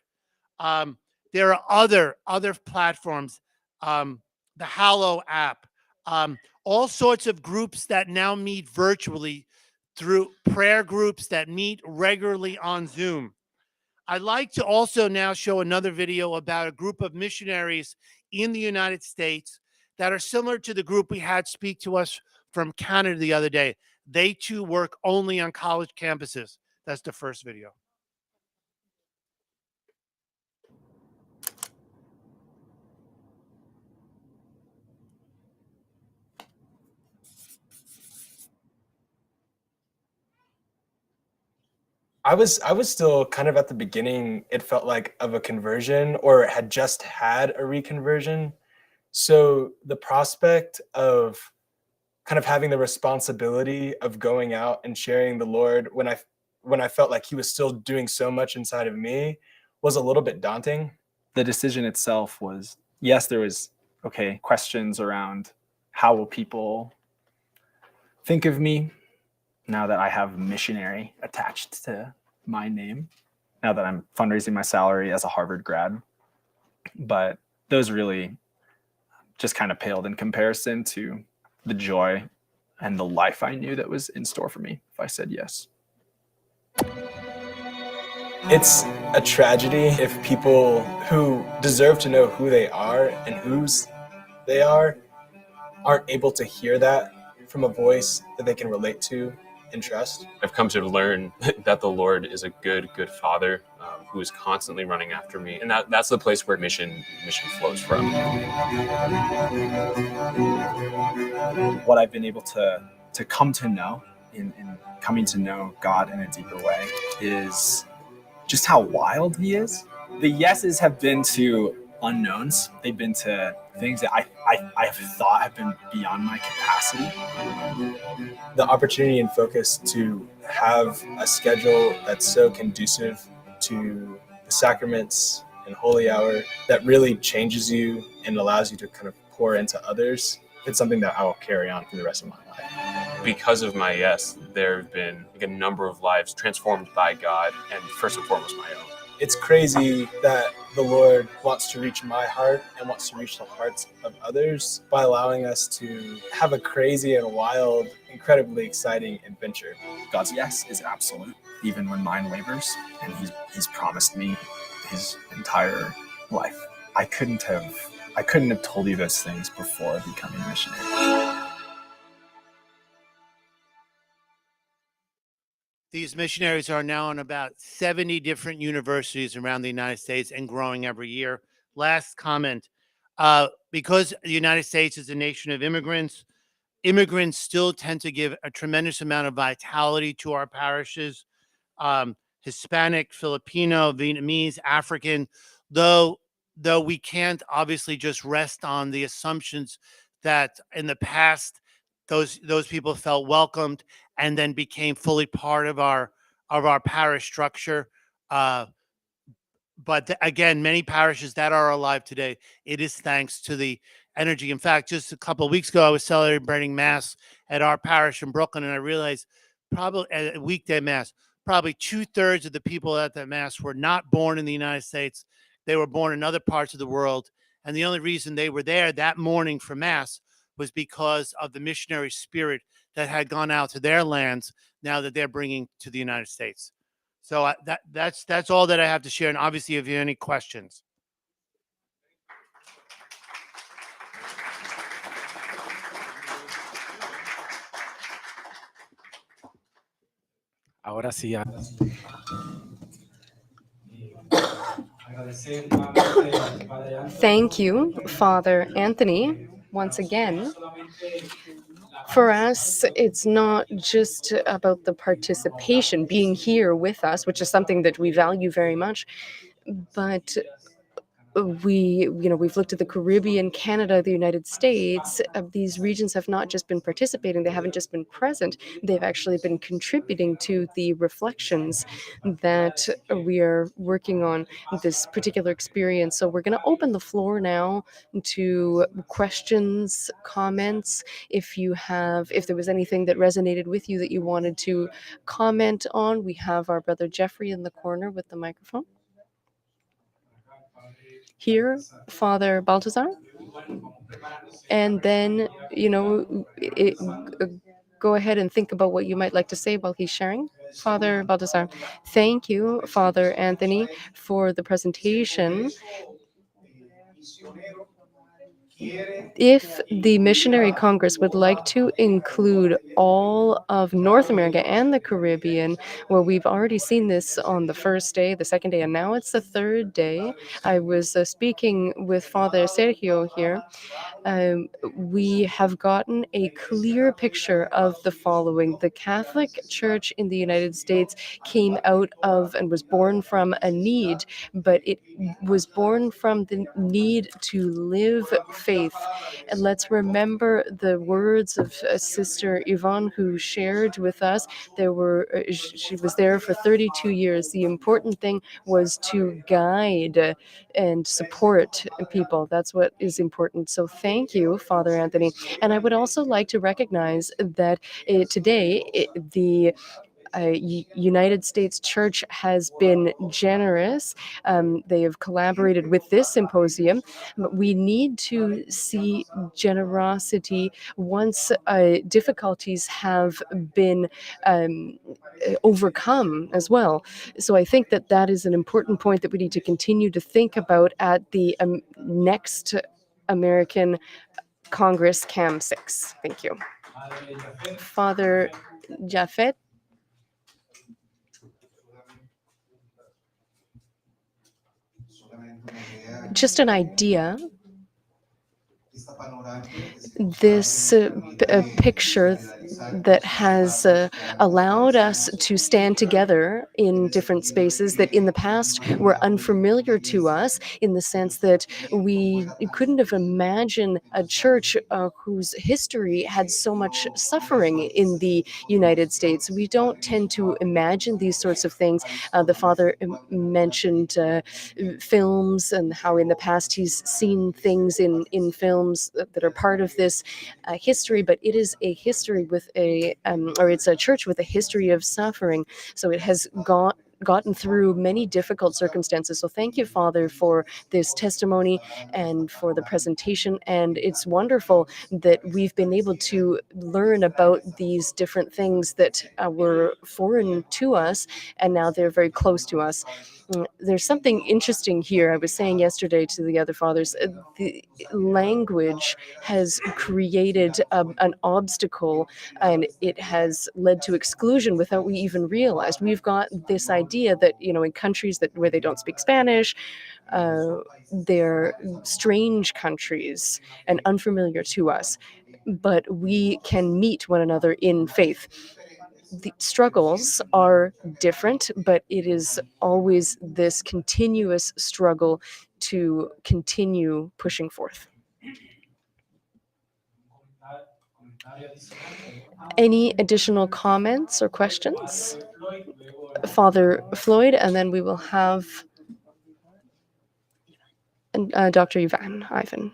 There are other platforms, the Hallow app, all sorts of groups that now meet virtually through prayer groups that meet regularly on Zoom. I'd like to also now show another video about a group of missionaries in the United States that are similar to the group we had speak to us from Canada the other day. They too work only on college campuses. That's the first video. I was still kind of at the beginning, it felt like, of a conversion, or had just had a reconversion. So the prospect of kind of having the responsibility of going out and sharing the Lord when I felt like he was still doing so much inside of me was a little bit daunting. The decision itself was, yes, there was, questions around how will people think of me now that I have missionary attached to my name, now that I'm fundraising my salary as a Harvard grad. But those really just kind of paled in comparison to the joy and the life I knew that was in store for me if I said yes. It's a tragedy if people who deserve to know who they are and whose they are aren't able to hear that from a voice that they can relate to and trust. I've come to learn that the Lord is a good Father who is constantly running after me. And that's the place where mission flows from. What I've been able to come to know in coming to know God in a deeper way is just how wild he is. The yeses have been to unknowns. They've been to things that I thought have been beyond my capacity. The opportunity and focus to have a schedule that's so conducive to the sacraments and holy hour that really changes you and allows you to kind of pour into others. It's something that I will carry on for the rest of my life. Because of my yes, there have been a number of lives transformed by God, and first and foremost my own. It's crazy that the Lord wants to reach my heart and wants to reach the hearts of others by allowing us to have a crazy and wild, incredibly exciting adventure. God's yes is absolute, even when mine wavers, and he's promised me his entire life. I couldn't have told you those things before becoming a missionary. These missionaries are now in about 70 different universities around the United States and growing every year. Last comment, because the United States is a nation of immigrants, immigrants still tend to give a tremendous amount of vitality to our parishes. Hispanic, Filipino, Vietnamese, African, though we can't obviously just rest on the assumptions that in the past those people felt welcomed and then became fully part of our parish structure. But again, many parishes that are alive today, it is thanks to the energy. In fact, just a couple of weeks ago, I was celebrating Mass at our parish in Brooklyn, and I realized probably at a weekday Mass, probably 2/3 of the people at that Mass were not born in the United States. They were born in other parts of the world. And the only reason they were there that morning for Mass was because of the missionary spirit that had gone out to their lands now that they're bringing to the United States. So that's all that I have to share. And obviously, if you have any questions. Ahora sí. Thank you, Father Anthony, once again. For us, it's not just about the participation, being here with us, which is something that we value very much, but we've looked at the Caribbean, Canada, the United States. These regions have not just been participating, they haven't just been present, they've actually been contributing to the reflections that we are working on this particular experience. So we're going to open the floor now to questions, comments. If there was anything that resonated with you that you wanted to comment on, we have our brother Jeffrey in the corner with the microphone. Here, Father Baltazar, and then go ahead and think about what you might like to say while he's sharing. Father Baltazar, thank you, Father Anthony, for the presentation. If the Missionary Congress would like to include all of North America and the Caribbean, well, we've already seen this on the first day, the second day, and now it's the third day. I was speaking with Father Sergio here. We have gotten a clear picture of the following. The Catholic Church in the United States came out of and was born from a need, but it was born from the need to live faith. And let's remember the words of Sister Yvonne, who shared with us. She was there for 32 years. The important thing was to guide and support people. That's what is important. So thank you, Father Anthony. And I would also like to recognize that today the United States Church has been generous. They have collaborated with this symposium. But we need to see generosity once difficulties have been overcome as well. So I think that that is an important point that we need to continue to think about at the next American Congress CAM 6. Thank you. Father Jafet. Just an idea. This picture that has allowed us to stand together in different spaces that in the past were unfamiliar to us, in the sense that we couldn't have imagined a church whose history had so much suffering in the United States. We don't tend to imagine these sorts of things. The Father mentioned films and how in the past he's seen things in films that are part of this history, but it is a history with it's a church with a history of suffering. So it has gotten through many difficult circumstances. So thank you, Father, for this testimony and for the presentation. And it's wonderful that we've been able to learn about these different things that were foreign to us, and now they're very close to us. There's something interesting here. I was saying yesterday to the other fathers, the language has created an obstacle, and it has led to exclusion without we even realized. We've got this idea that, in countries where they don't speak Spanish, they're strange countries and unfamiliar to us, but we can meet one another in faith. The struggles are different, but it is always this continuous struggle to continue pushing forth. Any additional comments or questions? Father Floyd, and then we will have Dr. Ivan.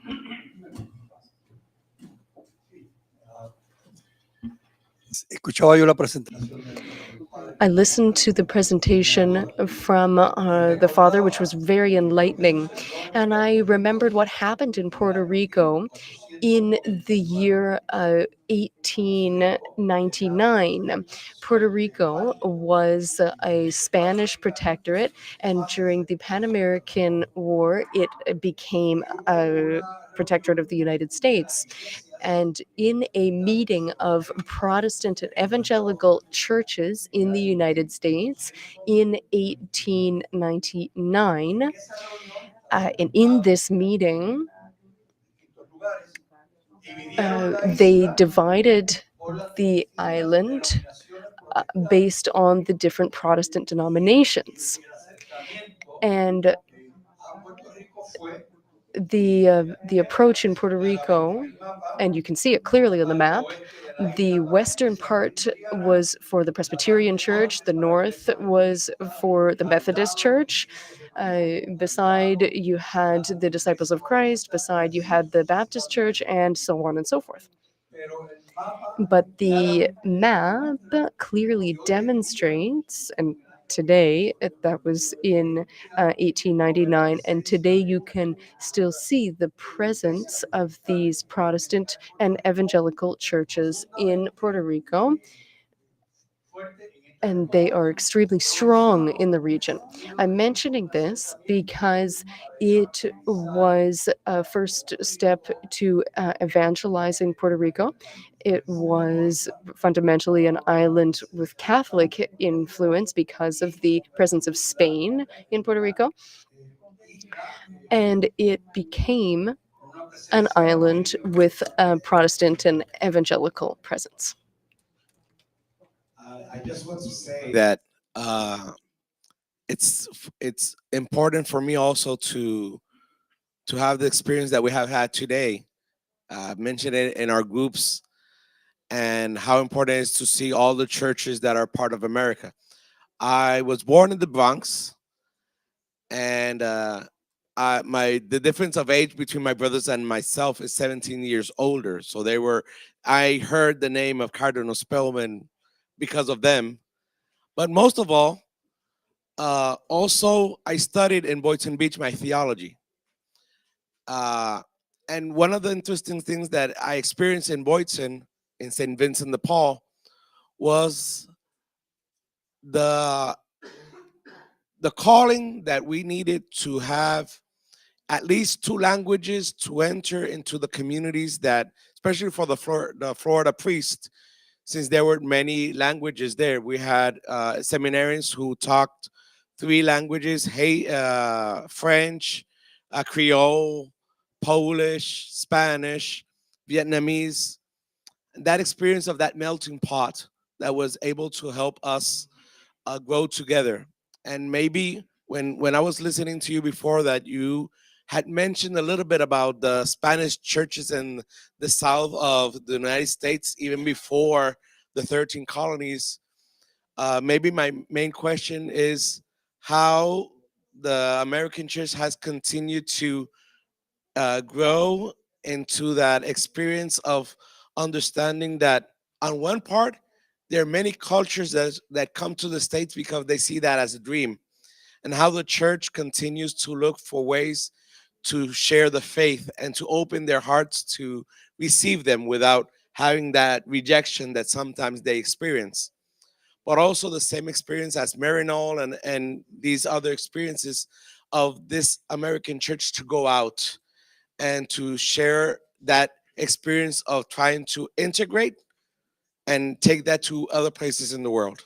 I listened to the presentation from the Father, which was very enlightening. And I remembered what happened in Puerto Rico In the year 1899, Puerto Rico was a Spanish protectorate, and during the Pan American War, it became a protectorate of the United States. And in a meeting of Protestant and evangelical churches in the United States in 1899, and in this meeting, they divided the island based on the different Protestant denominations. And the approach in Puerto Rico, and you can see it clearly on the map, the western part was for the Presbyterian Church, the north was for the Methodist Church. Beside you had the Disciples of Christ, beside you had the Baptist Church, and so on and so forth. But the map clearly demonstrates, and today, that was in 1899, and today you can still see the presence of these Protestant and evangelical churches in Puerto Rico. And they are extremely strong in the region. I'm mentioning this because it was a first step to evangelizing Puerto Rico. It was fundamentally an island with Catholic influence because of the presence of Spain in Puerto Rico. And it became an island with a Protestant and evangelical presence. I just want to say that it's important for me also to have the experience that we have had today. Mentioned it in our groups, and how important it is to see all the churches that are part of America. I was born in the Bronx, and the difference of age between my brothers and myself is 17 years older. So I heard the name of Cardinal Spellman because of them. But most of all, also I studied in Boynton Beach my theology. And one of the interesting things that I experienced in Boynton, in St. Vincent de Paul, was the calling that we needed to have at least 2 languages to enter into the communities, that, especially for the Florida priest, since there were many languages there. We had seminarians who talked 3 languages: French, Creole, Polish, Spanish, Vietnamese. That experience of that melting pot that was able to help us grow together. And maybe when I was listening to you before, that you had mentioned a little bit about the Spanish churches in the south of the United States, even before the 13 colonies. Maybe my main question is how the American church has continued to grow into that experience of understanding that, on one part, there are many cultures that come to the States because they see that as a dream, and how the church continues to look for ways to share the faith and to open their hearts to receive them without having that rejection that sometimes they experience. But also the same experience as Marinol and these other experiences of this American church to go out and to share that experience of trying to integrate and take that to other places in the world.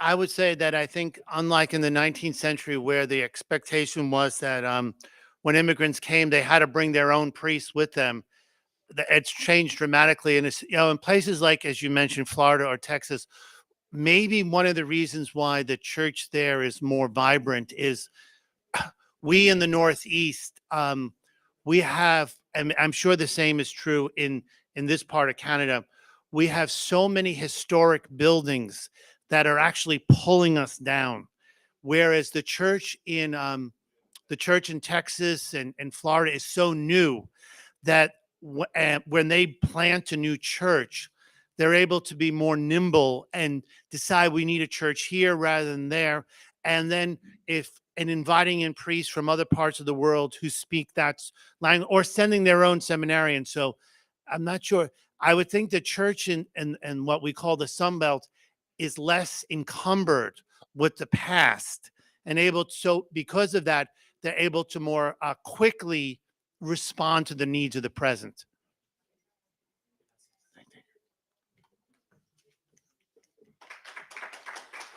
I would say that I think, unlike in the 19th century, where the expectation was that when immigrants came, they had to bring their own priests with them, it's changed dramatically. And it's, in places like, as you mentioned, Florida or Texas, maybe one of the reasons why the church there is more vibrant is we in the Northeast, we have, and I'm sure the same is true in this part of Canada, we have so many historic buildings that are actually pulling us down, whereas the church in Texas and Florida is so new that when they plant a new church, they're able to be more nimble and decide we need a church here rather than there. And then if and inviting in priests from other parts of the world who speak that language, or sending their own seminarians. So I'm not sure. I would think the church in what we call the Sun Belt is less encumbered with the past, and able to, so because of that, they're able to more quickly respond to the needs of the present.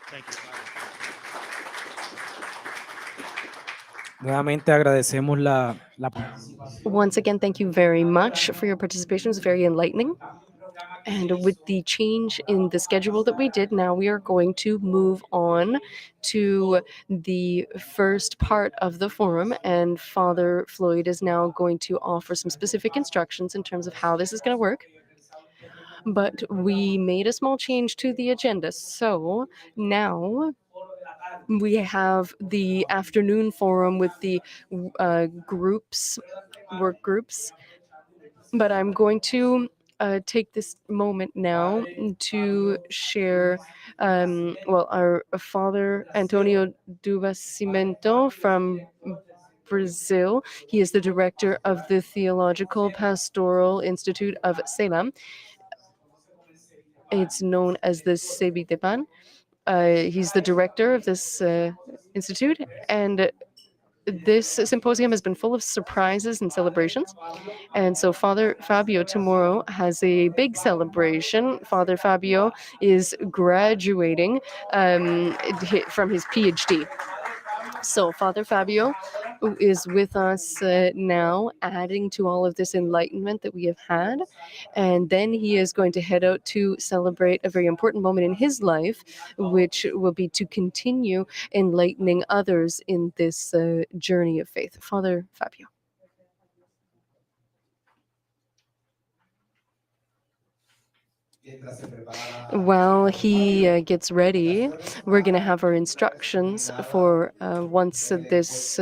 Thank you. Nuevamente agradecemos la Once again, thank you very much for your participation. It was very enlightening. And with the change in the schedule that we did, now we are going to move on to the first part of the forum. And Father Floyd is now going to offer some specific instructions in terms of how this is going to work. But we made a small change to the agenda. So now we have the afternoon forum with the work groups. But I'm going to take this moment now to share, our Father Antonio Duvacimento from Brazil. He is the director of the Theological Pastoral Institute of Salem. It's known as the Sebitepan. He's the director of this institute, and this symposium has been full of surprises and celebrations. And so Father Fabio tomorrow has a big celebration. Father Fabio is graduating from his PhD. So Father Fabio is with us now, adding to all of this enlightenment that we have had. And then he is going to head out to celebrate a very important moment in his life, which will be to continue enlightening others in this journey of faith. Father Fabio. While he gets ready, we're going to have our instructions for once this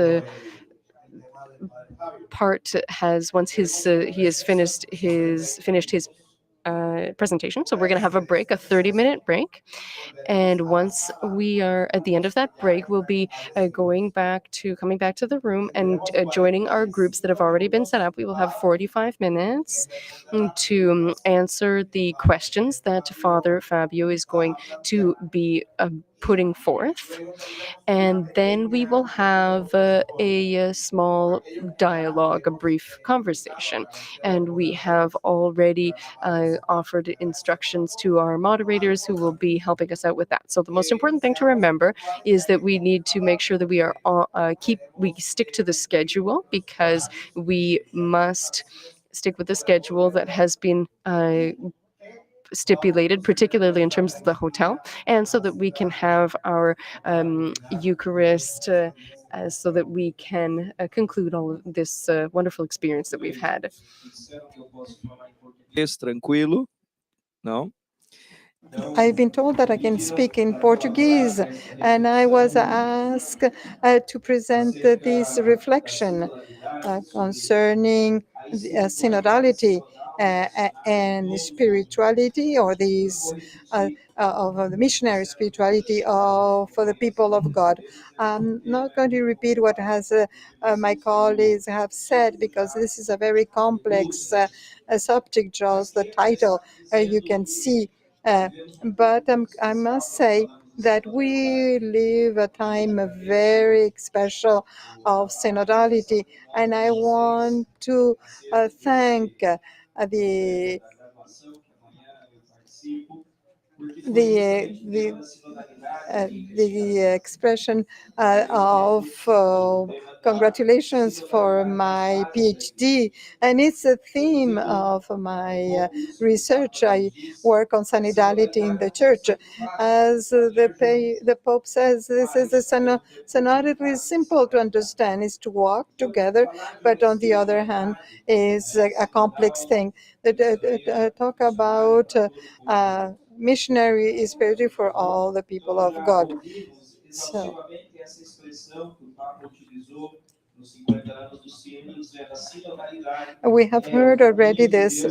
part has, once he has finished his presentation. So we're going to have a break, a 30-minute break. And once we are at the end of that break, we'll be coming back to the room and joining our groups that have already been set up. We will have 45 minutes to answer the questions that Father Fabio is going to be putting forth. And then we will have a small dialogue, a brief conversation. And we have already offered instructions to our moderators who will be helping us out with that. So the most important thing to remember is that we need to make sure that we are we stick to the schedule, because we must stick with the schedule that has been stipulated, particularly in terms of the hotel, and so that we can have our Eucharist, so that we can conclude all of this wonderful experience that we've had. Tranquilo, não? I've been told that I can speak in Portuguese, and I was asked to present this reflection concerning synodality and spirituality, or these of the missionary spirituality for the people of God. I'm not going to repeat what has my colleagues have said, because this is a very complex subject, just the title you can see. But I must say that we live a time very special of synodality, and I want to thank the expression of congratulations for my PhD, and it's a theme of my research. I work on synodality in the church. As the Pope says, this is a synodality is simple to understand, is to walk together, but on the other hand, is a complex thing. Talk about missionary is spirituality for all the people of God. So, we have heard already this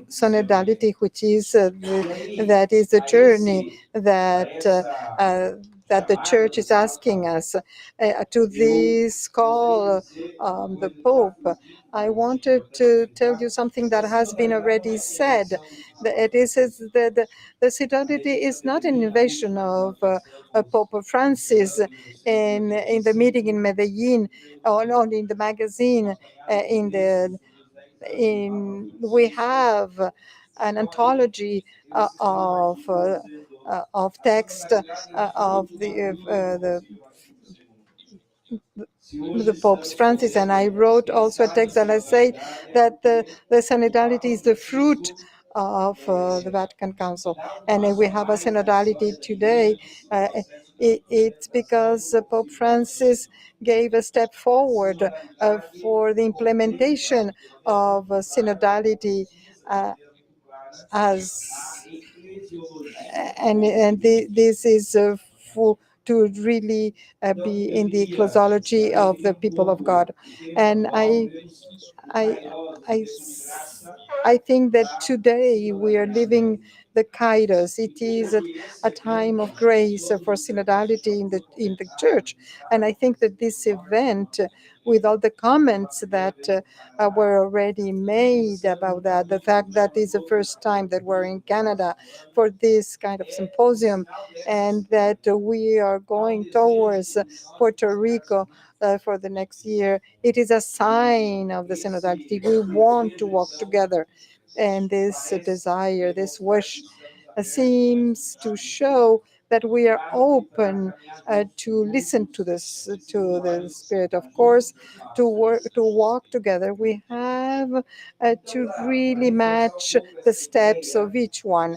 synodality, which is that is the journey that that the church is asking us to this call, the Pope. I wanted to tell you something that has been already said. It is that the synodality is not an invention of Pope Francis in the meeting in Medellin, or not in the magazine, we have an anthology of text of the Pope's Francis, and I wrote also a text that I say that the synodality is the fruit of the Vatican Council, and we have a synodality today. It's because Pope Francis gave a step forward for the implementation of synodality as this is for to really be in the ecclesiology of the people of God. And I, I, I think that today we are living the Kairos. It is a time of grace for synodality in the church. And I think that this event, with all the comments that were already made about that, the fact that it's the first time that we're in Canada for this kind of symposium, and that we are going towards Puerto Rico for the next year, it is a sign of the synodality. We want to walk together, and this desire, this wish seems to show that we are open to listen to this, to the Spirit. Of course, to work, to walk together, we have to really match the steps of each one.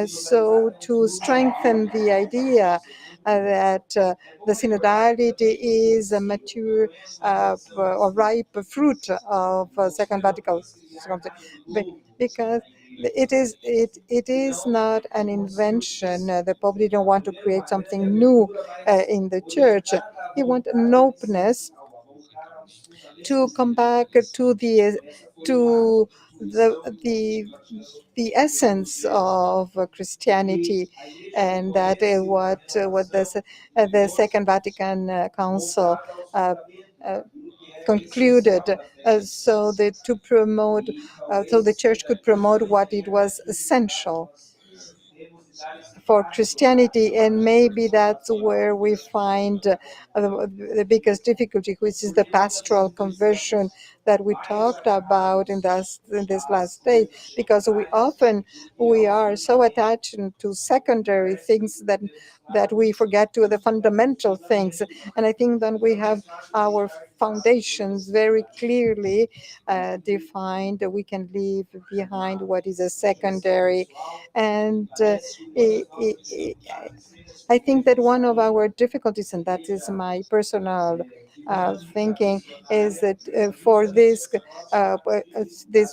So to strengthen the idea that the synodality is a mature or ripe fruit of Second Vatican Council, because it is not an invention. The Pope didn't want to create something new in the church. He wanted an openness to come back to the essence of Christianity, and that is what the Second Vatican Council concluded, so that to promote, so the church could promote what it was essential for Christianity. And maybe that's where we find the biggest difficulty, which is the pastoral conversion that we talked about in this last day, because we are so attached to secondary things that we forget to the fundamental things. And I think that we have our foundations very clearly defined. We can leave behind what is a secondary. And I think that one of our difficulties, and that is my personal thinking, is that for this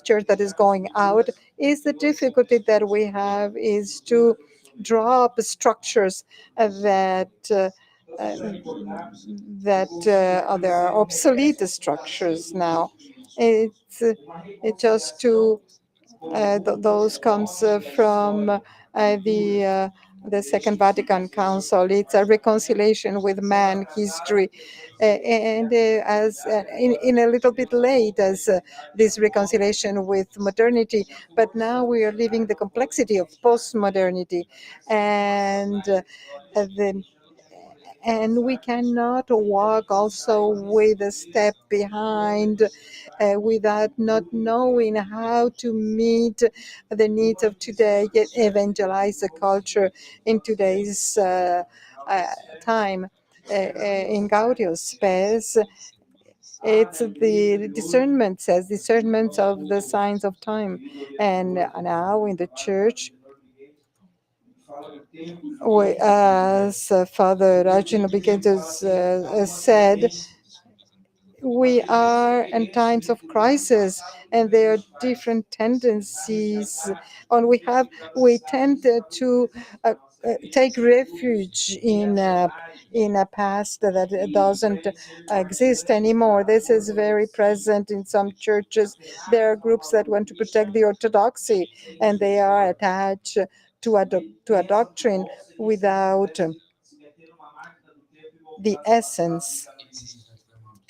church that is going out, is the difficulty that we have is to draw up structures that there are obsolete structures now. It just to those comes from the Second Vatican Council. It's a reconciliation with man history, and as in a little bit late as this reconciliation with modernity. But now we are living the complexity of postmodernity, and we cannot walk also with a step behind without not knowing how to meet the needs of today, yet evangelize the culture in today's time. In Gaudium Spes, it's the discernment, says discernment of the signs of time. And now in the church, as Father Rajin said, we are in times of crisis, and there are different tendencies, and we tend to take refuge in a past that doesn't exist anymore. This is very present in some churches. There are groups that want to protect the orthodoxy, and they are attached to a doctrine without the essence.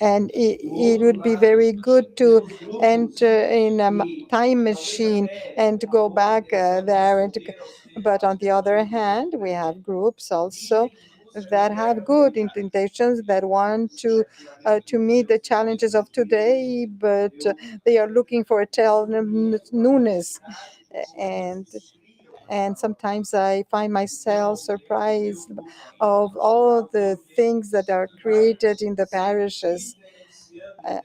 And it would be very good to enter in a time machine and to go back there. But on the other hand, we have groups also that have good intentions, that want to meet the challenges of today, but they are looking for a newness. And and sometimes I find myself surprised of all the things that are created in the parishes. Uh,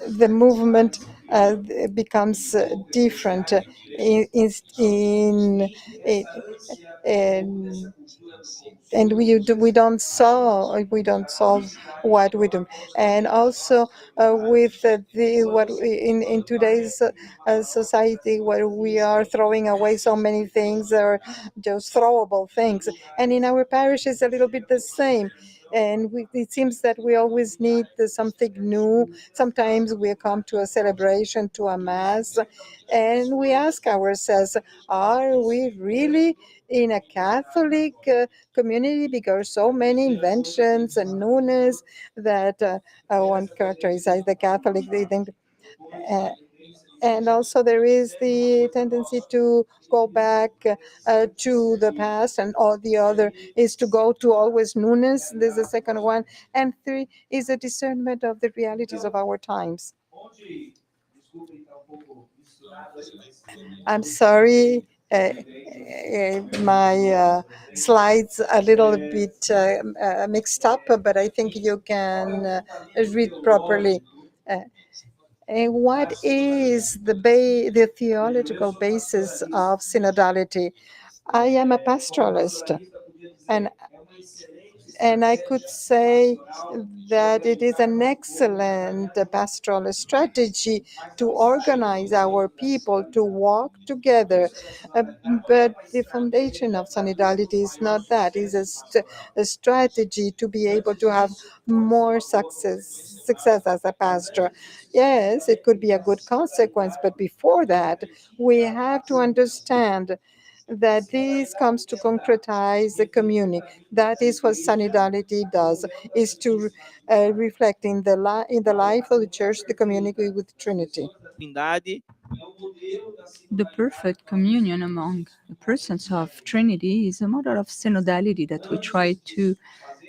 the movement becomes different in, in and we don't solve what we do. And also with the what in today's society, where we are throwing away so many things, or just throwable things, and in our parish it's a little bit the same. And it seems that we always need something new. Sometimes we come to a celebration, to a mass, and we ask ourselves, are we really in a Catholic community? Because so many inventions and newness that one characterizes the Catholic. They think, uh, and also there is the tendency to go back to the past, and all the other is to go to always newness. There's the second one. And three is a discernment of the realities of our times. I'm sorry, my slides a little bit mixed up, but I think you can read properly. And what is the theological basis of synodality? I am a pastoralist, and I could say that it is an excellent pastoral strategy to organize our people to walk together. But the foundation of synodality is not that. It's a strategy to be able to have more success as a pastor. Yes, it could be a good consequence, but before that, we have to understand that this comes to concretize the community. That is what synodality does, is to reflect in the life of the church, the community with Trinity. The perfect communion among the persons of Trinity is a model of synodality that we try to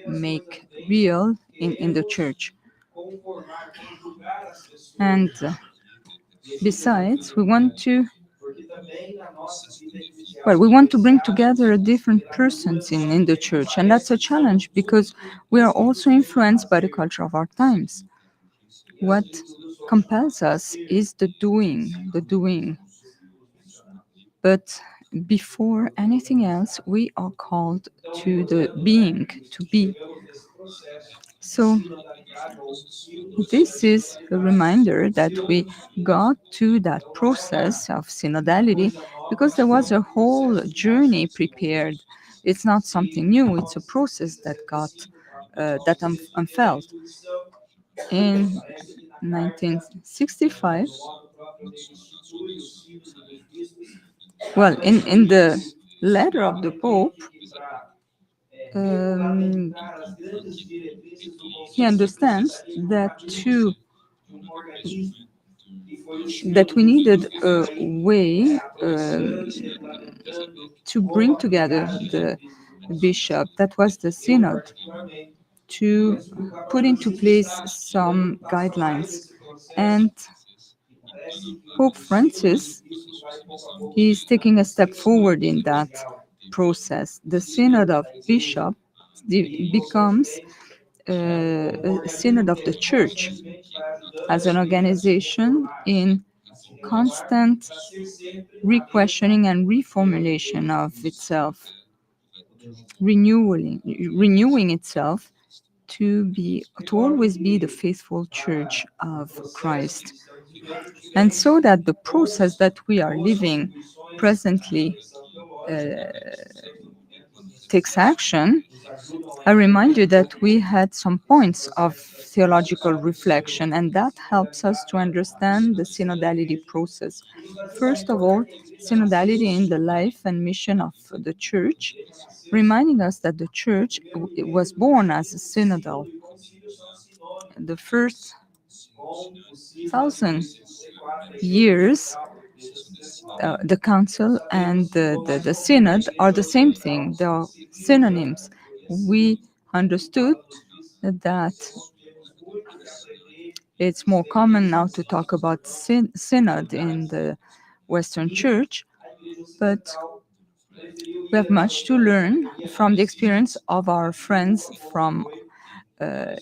make real in the church. And besides, we want to bring together different persons in the church, and that's a challenge because we are also influenced by the culture of our times. What compels us is the doing. But before anything else, we are called to the being, to be. So this is a reminder that we got to that process of synodality because there was a whole journey prepared. It's not something new, it's a process that got unfurled. In 1965, well, in the letter of the Pope, he understands that we needed a way to bring together the bishop, that was the synod, to put into place some guidelines. And Pope Francis is taking a step forward in that process. The Synod of Bishops becomes a synod of the church as an organization in constant re-questioning and reformulation of itself, renewing itself to always be the faithful church of Christ. And so that the process that we are living presently takes action, I remind you that we had some points of theological reflection, and that helps us to understand the synodality process. First of all, synodality in the life and mission of the church, reminding us that the church was born as a synodal. The first 1,000 years, the council and the synod are the same thing. They are synonyms. We understood that it's more common now to talk about synod in the Western Church, but we have much to learn from the experience of our friends from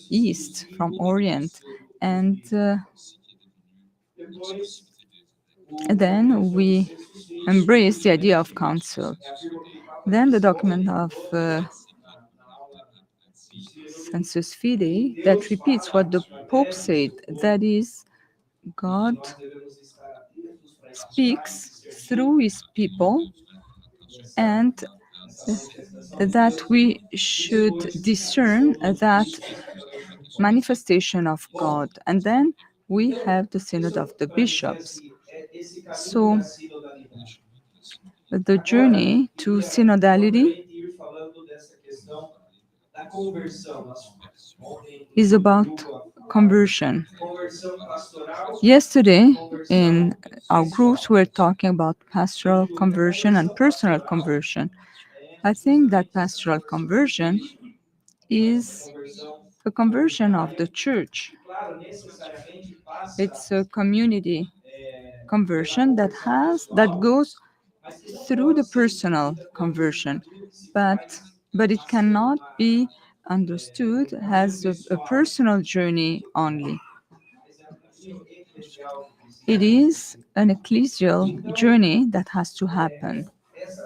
East, from Orient. And then we embrace the idea of council. Then the document of Sensus Fidei that repeats what the Pope said, that is, God speaks through his people, and that we should discern that manifestation of God. And then we have the Synod of the Bishops. So the journey to synodality is about conversion. Yesterday, in our groups, we're talking about pastoral conversion and personal conversion. I think that pastoral conversion is a conversion of the church. It's a community conversion that goes through the personal conversion, but it cannot be understood as a personal journey only. It is an ecclesial journey that has to happen,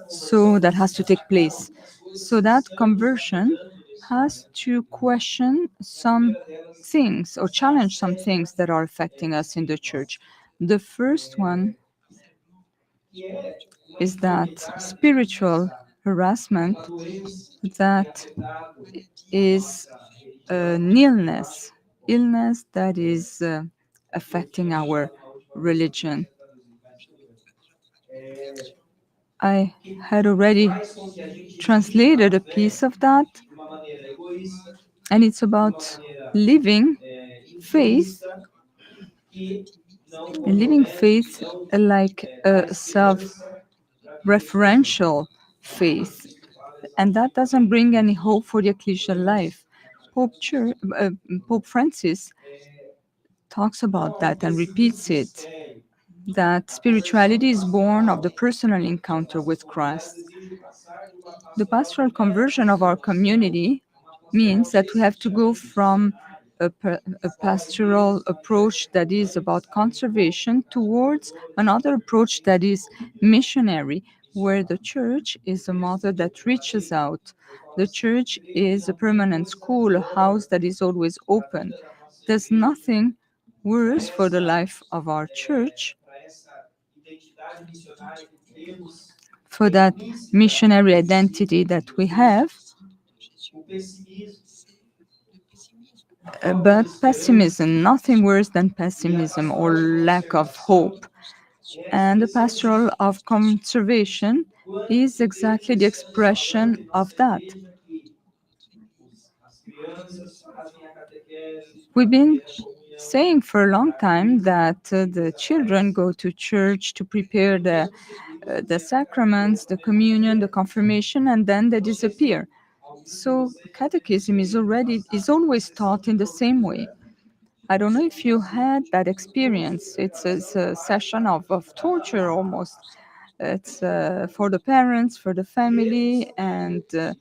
so that has to take place. So that conversion has to question some things or challenge some things that are affecting us in the church. The first one is that spiritual harassment that is an illness that is affecting our religion. I had already translated a piece of that, and it's about living faith, like a self-referential faith, and that doesn't bring any hope for the ecclesial life. Pope Francis talks about that and repeats it, that spirituality is born of the personal encounter with Christ. The pastoral conversion of our community means that we have to go from a pastoral approach that is about conservation towards another approach that is missionary, where the church is a mother that reaches out. The church is a permanent school, a house that is always open. There's nothing worse for the life of our church, for that missionary identity that we have, but pessimism, nothing worse than pessimism or lack of hope. And the pastoral of conservation is exactly the expression of that. We've been saying for a long time that the children go to church to prepare the sacraments, the communion, the confirmation, and then they disappear. So catechism is always taught in the same way. I don't know if you had that experience. It's a session of torture almost. It's for the parents, for the family, and the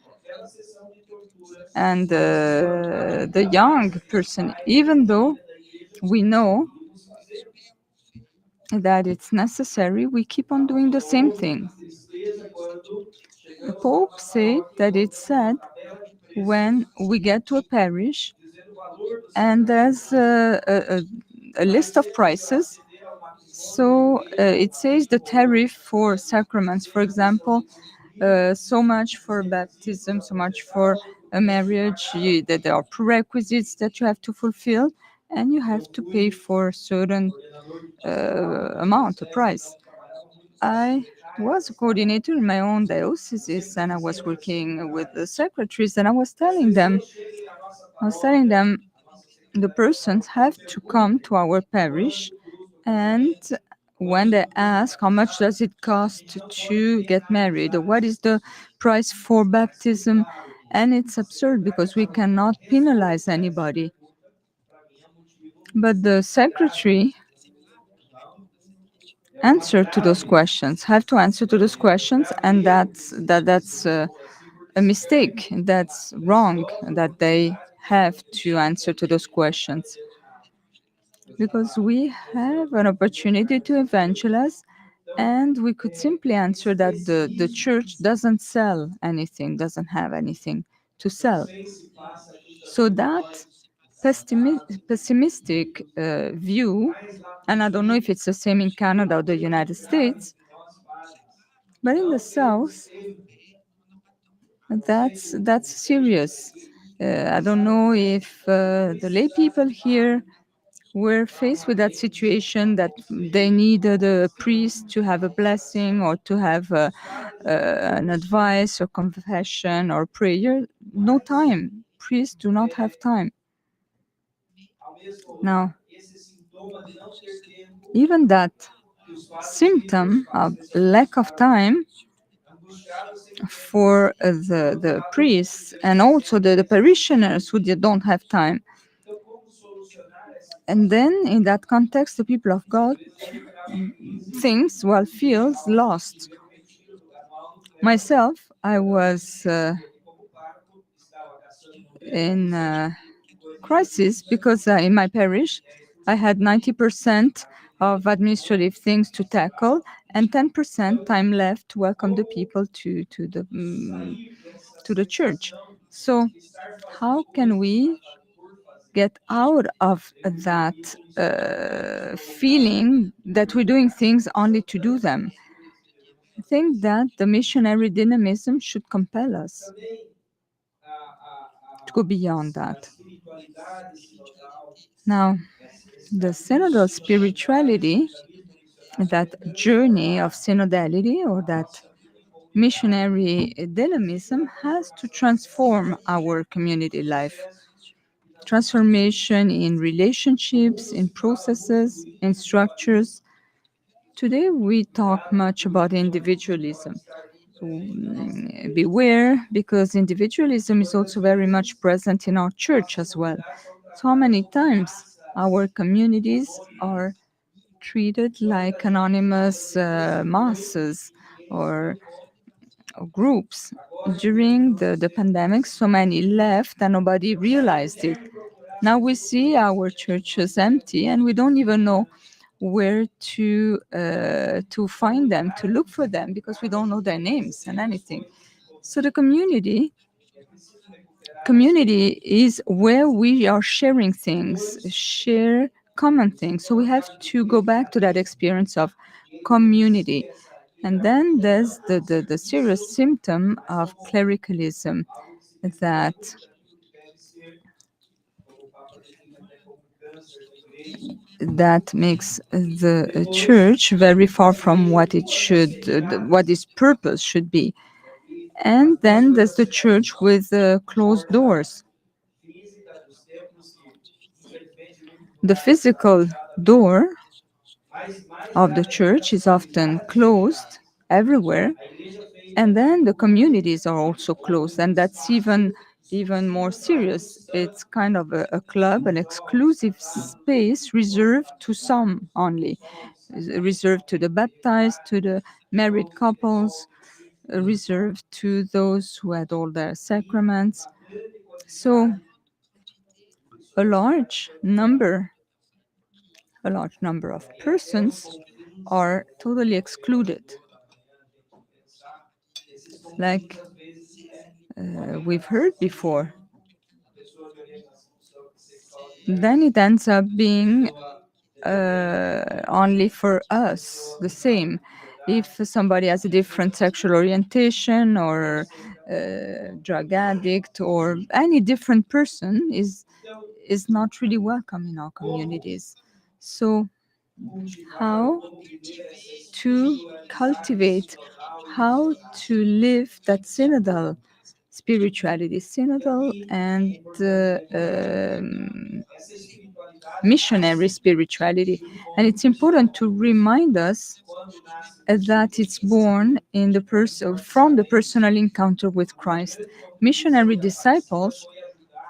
young person, even though we know that it's necessary, we keep on doing the same thing. The Pope said that it's sad when we get to a parish and there's a list of prices. So it says the tariff for sacraments, for example, So much for baptism, so much for a marriage, that there are prerequisites that you have to fulfill, and you have to pay for a certain amount, a price. I was a coordinator in my own diocese, and I was working with the secretaries, and I was telling them, the persons have to come to our parish, and when they ask how much does it cost to get married, or what is the price for baptism, and it's absurd because we cannot penalize anybody. But the secretary have to answer to those questions, and that's a mistake. That's wrong that they have to answer to those questions, because we have an opportunity to evangelize, and we could simply answer that the church doesn't sell anything, doesn't have anything to sell. So that pessimistic view, and I don't know if it's the same in Canada or the United States, but in the South, that's serious. I don't know if the lay people here were faced with that situation, that they needed a priest to have a blessing or to have an advice or confession or prayer. No time. Priests do not have time. Now, even that symptom of lack of time for the priests and also the parishioners who don't have time. And then in that context, the people of God feels lost. Myself, I was in crisis because in my parish, I had 90% of administrative things to tackle and 10% time left to welcome the people to the church. So how can we get out of that feeling that we're doing things only to do them? I think that the missionary dynamism should compel us to go beyond that. Now, the synodal spirituality, that journey of synodality or that missionary dynamism, has to transform our community life. Transformation in relationships, in processes, in structures. Today we talk much about individualism. Beware, because individualism is also very much present in our church as well. So how many times our communities are treated like anonymous masses or groups. During the pandemic, so many left and nobody realized it. Now we see our churches empty and we don't even know where to find them, to look for them, because we don't know their names and anything. So the community is where we are sharing things, share common things. So we have to go back to that experience of community. And then there's the serious symptom of clericalism that makes the church very far from what it should, what its purpose should be. And then there's the church with closed doors. The physical door of the church is often closed everywhere, and then the communities are also closed, and that's even more serious. It's kind of a club, an exclusive space reserved to some only, reserved to the baptized, to the married couples, reserved to those who had all their sacraments. So a large number of persons are totally excluded. Like we've heard before. Then it ends up being only for us, the same. If somebody has a different sexual orientation or drug addict or any different person is not really welcome in our communities. So how to cultivate, how to live that synodal spirituality, synodal and missionary spirituality. And it's important to remind us that it's born in the from the personal encounter with Christ. Missionary disciples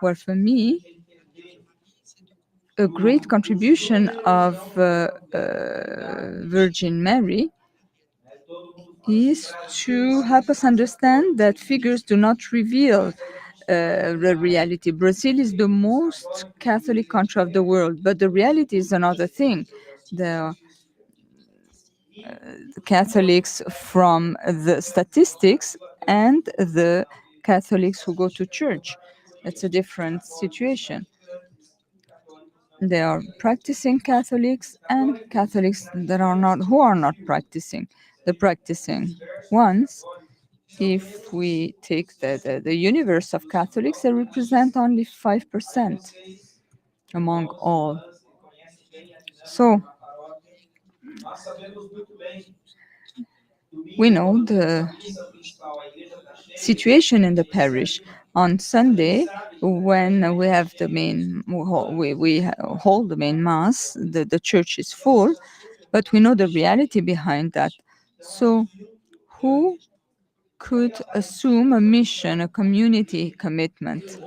were, for me, a great contribution of Virgin Mary is to help us understand that figures do not reveal the reality. Brazil is the most Catholic country of the world, but the reality is another thing. The Catholics from the statistics and the Catholics who go to church. It's a different situation. There are practicing Catholics and Catholics that are not, who are not practicing. The practicing ones, if we take the universe of Catholics, they represent only 5% among all. So we know the situation in the parish. On Sunday, when we have the main, we hold the main mass, the church is full, but we know the reality behind that. So who could assume a mission, a community commitment?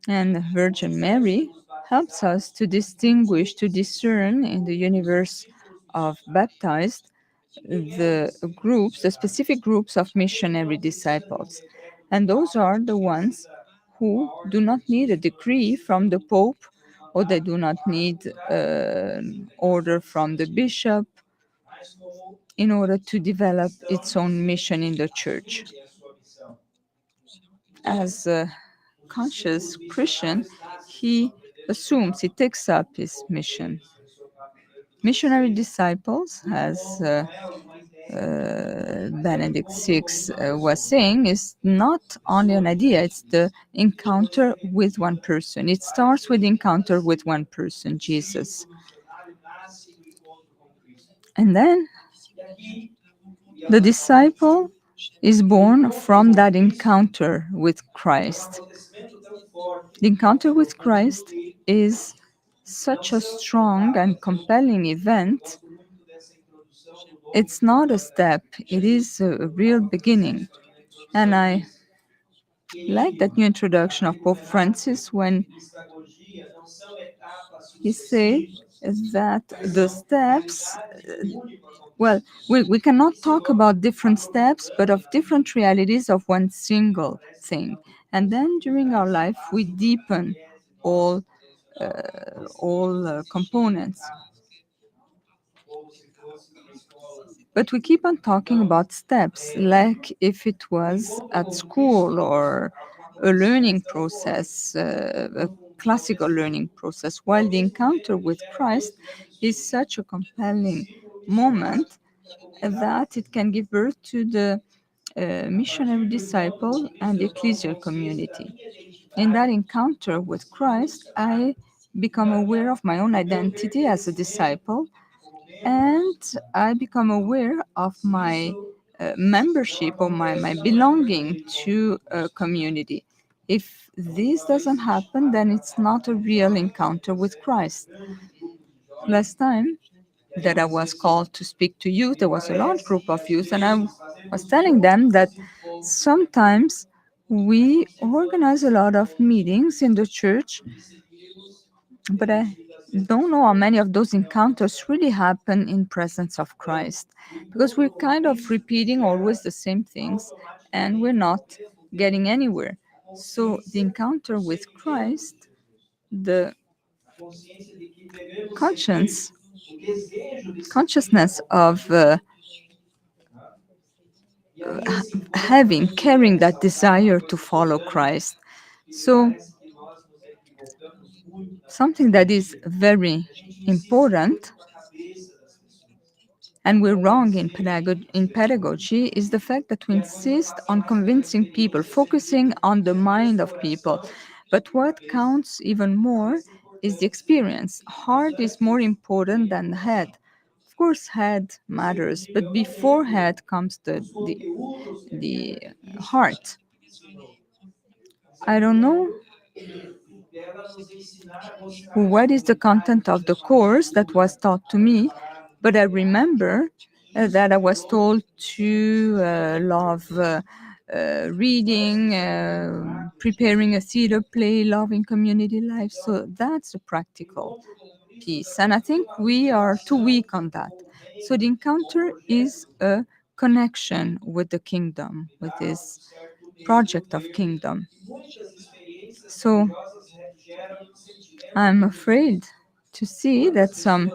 And Virgin Mary helps us to distinguish, to discern in the universe of baptized the groups, the specific groups of missionary disciples. And those are the ones who do not need a decree from the Pope, or they do not need an order from the bishop in order to develop its own mission in the church. As a conscious Christian, he assumes, he takes up his mission. Missionary disciples, as Benedict XVI was saying, is not only an idea, it's the encounter with one person. It starts with encounter with one person, Jesus. And then the disciple is born from that encounter with Christ. The encounter with Christ is such a strong and compelling event. It's not a step, it is a real beginning. And I like that new introduction of Pope Francis when he said that the steps, well, we cannot talk about different steps, but of different realities of one single thing. And then during our life, we deepen all components. But we keep on talking about steps like if it was at school or a learning process, a classical learning process, while the encounter with Christ is such a compelling moment that it can give birth to the missionary disciple and the ecclesial community. In that encounter with Christ, I become aware of my own identity as a disciple, and I become aware of my membership or my belonging to a community. If this doesn't happen, then it's not a real encounter with Christ. Last time that I was called to speak to youth, there was a large group of youth, and I was telling them that sometimes we organize a lot of meetings in the church, but I don't know how many of those encounters really happen in presence of Christ, because we're kind of repeating always the same things and we're not getting anywhere. So the encounter with Christ, the consciousness of carrying that desire to follow Christ. So something that is very important and we're wrong in pedagogy is the fact that we insist on convincing people, focusing on the mind of people. But what counts even more is the experience. Heart is more important than head. Of course, head matters, but before head comes the heart. I don't know what is the content of the course that was taught to me, but I remember that I was told to love reading, preparing a theater play, loving community life. So that's a practical piece. And I think we are too weak on that. So the encounter is a connection with the kingdom, with this project of kingdom. So I'm afraid to see that some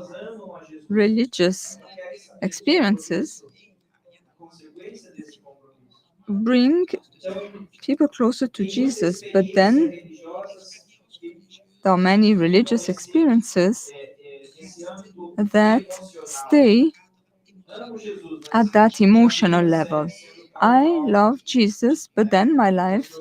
religious experiences bring people closer to Jesus, but then there are many religious experiences that stay at that emotional level. I love Jesus, but then my life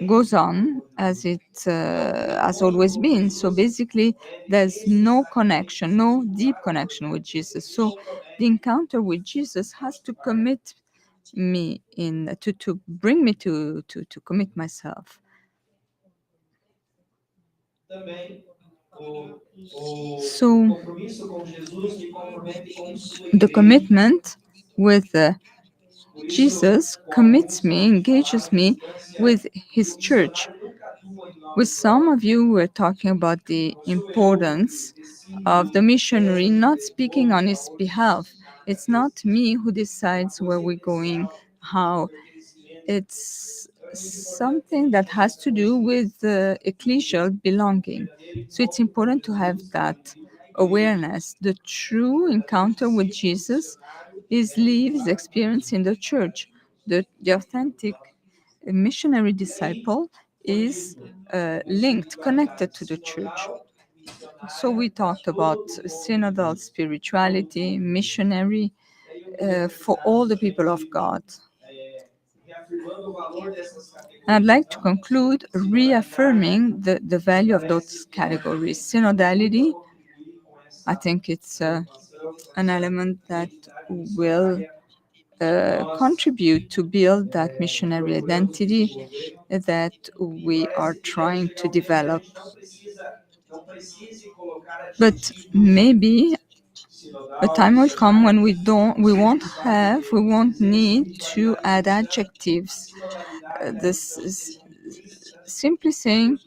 goes on as it has always been. So basically, there's no connection, no deep connection with Jesus. So the encounter with Jesus has to commit me to bring me to commit myself. So the commitment with Jesus commits me, engages me with his church. With some of you, we're talking about the importance of the missionary not speaking on his behalf. It's not me who decides where we're going, how. It's something that has to do with ecclesial belonging. So it's important to have that awareness. The true encounter with Jesus is lived experience in the church. The authentic missionary disciple is linked, connected to the church. So we talked about synodal spirituality, missionary for all the people of God. I'd like to conclude reaffirming the value of those categories. Synodality, I think it's an element that will contribute to build that missionary identity that we are trying to develop. But maybe a time will come when we won't need to add adjectives. This is simply saying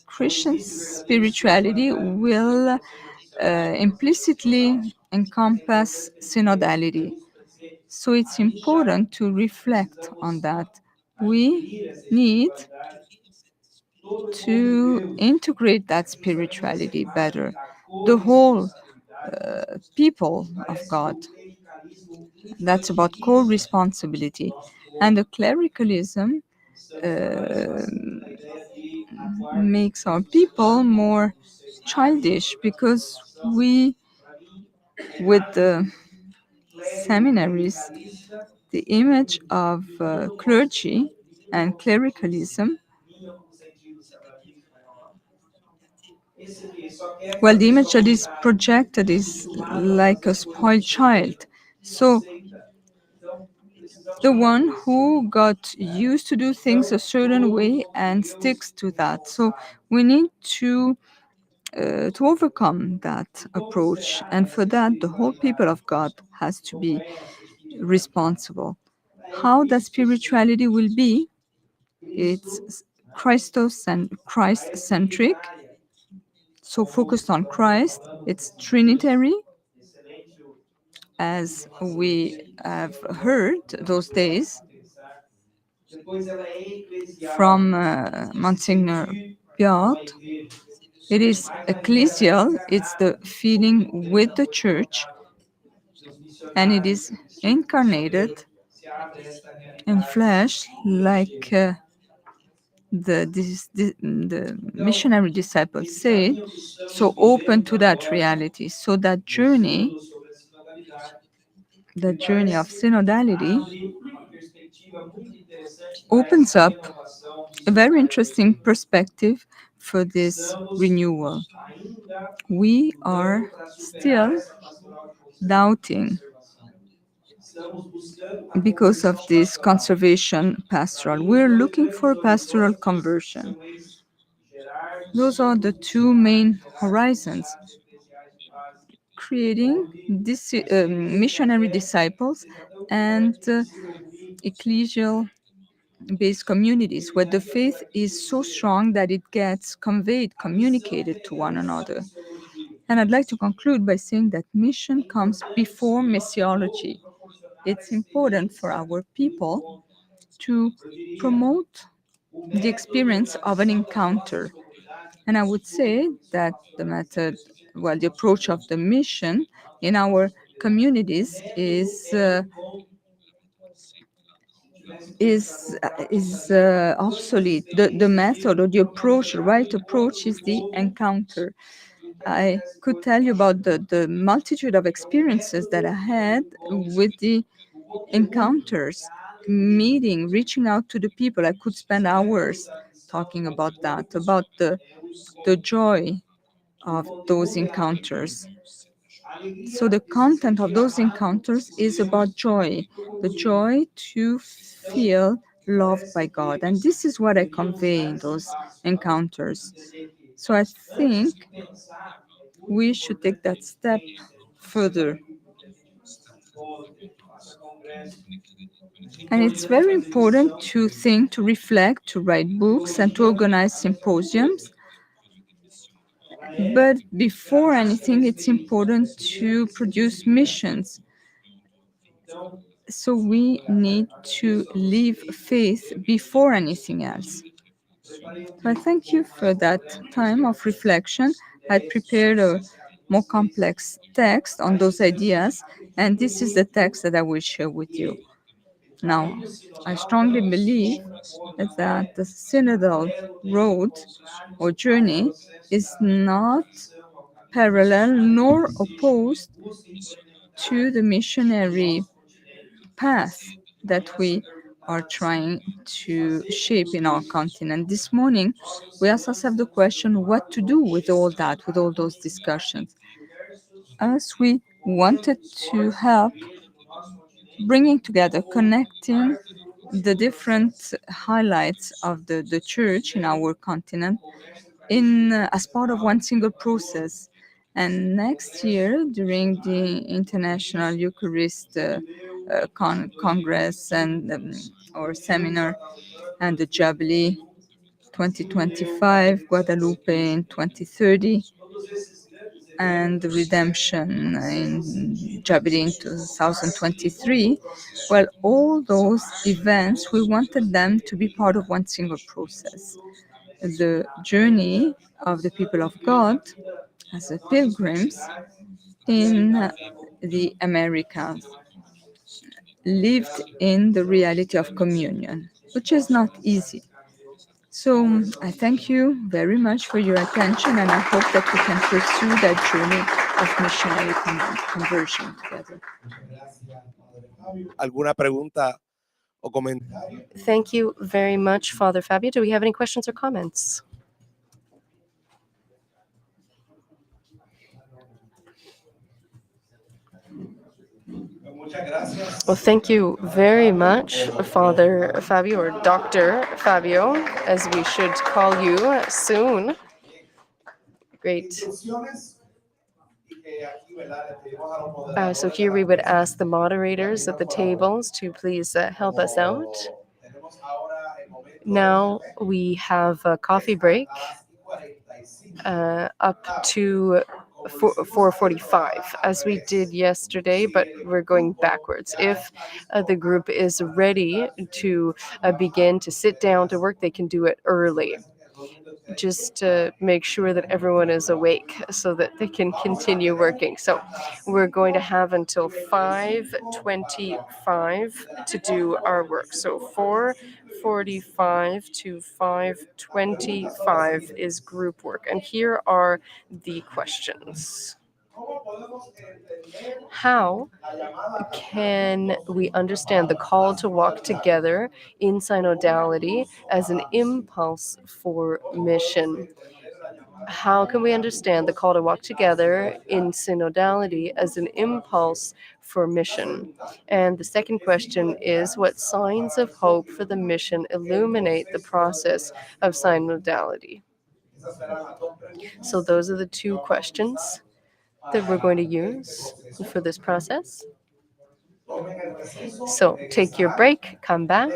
Christian spirituality will implicitly encompass synodality. So it's important to reflect on that. We need to integrate that spirituality better. The whole people of God. That's about co-responsibility. And the clericalism makes our people more childish because we, with the seminaries, the image of clergy and clericalism, well, the image that is projected is like a spoiled child. So the one who got used to do things a certain way and sticks to that. So we need to overcome that approach, and for that, the whole people of God has to be responsible. How that spirituality will be? It's Christ-centric, so focused on Christ. It's Trinitary, as we have heard those days from Monsignor Piot. It is ecclesial, it's the feeling with the church, and it is incarnated in flesh, like the missionary disciples said, so open to that reality. So that journey the journey of synodality opens up a very interesting perspective for this renewal. We are still doubting because of this conservation pastoral. We're looking for pastoral conversion. Those are the two main horizons. Creating missionary disciples and ecclesial based communities where the faith is so strong that it gets conveyed, communicated to one another. And I'd like to conclude by saying that mission comes before missiology. It's important for our people to promote the experience of an encounter. And I would say that the method, well, the approach of the mission in our communities is obsolete. The method or the approach, the right approach is the encounter. I could tell you about the multitude of experiences that I had with the encounters, meeting, reaching out to the people. I could spend hours talking about that, about the joy of those encounters. So the content of those encounters is about joy, the joy to feel loved by God. And this is what I convey in those encounters. So I think we should take that step further. And it's very important to think, to reflect, to write books, and to organize symposiums. But before anything, it's important to produce missions. So we need to leave faith before anything else. So I thank you for that time of reflection. I prepared a more complex text on those ideas, and this is the text that I will share with you. Now, I strongly believe that the synodal road or journey is not parallel nor opposed to the missionary path that we are trying to shape in our continent. This morning, we asked ourselves the question what to do with all that, with all those discussions. As we wanted to help bringing together, connecting the different highlights of the church in our continent as part of one single process. And next year, during the International Eucharist Congress and or seminar and the Jubilee 2025, Guadalupe in 2030, and the Redemption in Jubilee in 2023. Well, all those events, we wanted them to be part of one single process. The journey of the people of God as pilgrims in the Americas, lived in the reality of communion, which is not easy. So I thank you very much for your attention, and I hope that we can pursue that journey of missionary conversion together. ¿Alguna pregunta o comentario? Thank you very much, Father Fabio. Do we have any questions or comments? Well, thank you very much, Father Fabio, or Dr. Fabio, as we should call you soon. Great. So here we would ask the moderators at the tables to please help us out. Now we have a coffee break up to 4:45, as we did yesterday, but we're going backwards. If the group is ready to begin to sit down to work, they can do it early. Just to make sure that everyone is awake so that they can continue working. So we're going to have until 5:25 to do our work. So 4:45 to 5:25 is group work. And here are the questions. How can we understand the call to walk together in synodality as an impulse for mission? How can we understand the call to walk together in synodality as an impulse for mission? And the second question is, what signs of hope for the mission illuminate the process of synodality? So those are the two questions that we're going to use for this process. So take your break, come back,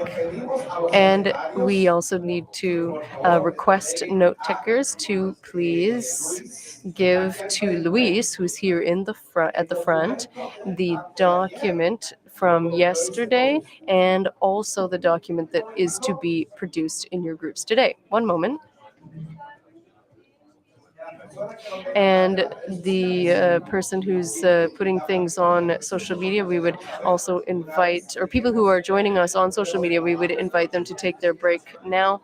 and we also need to request note takers to please give to Luis, who's here in the front at the front, the document from yesterday and also the document that is to be produced in your groups today. One moment. And the person who's putting things on social media, we would also invite, or people who are joining us on social media, we would invite them to take their break now.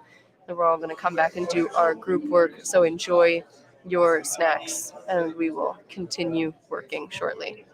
And we're all going to come back and do our group work. So enjoy your snacks, and we will continue working shortly.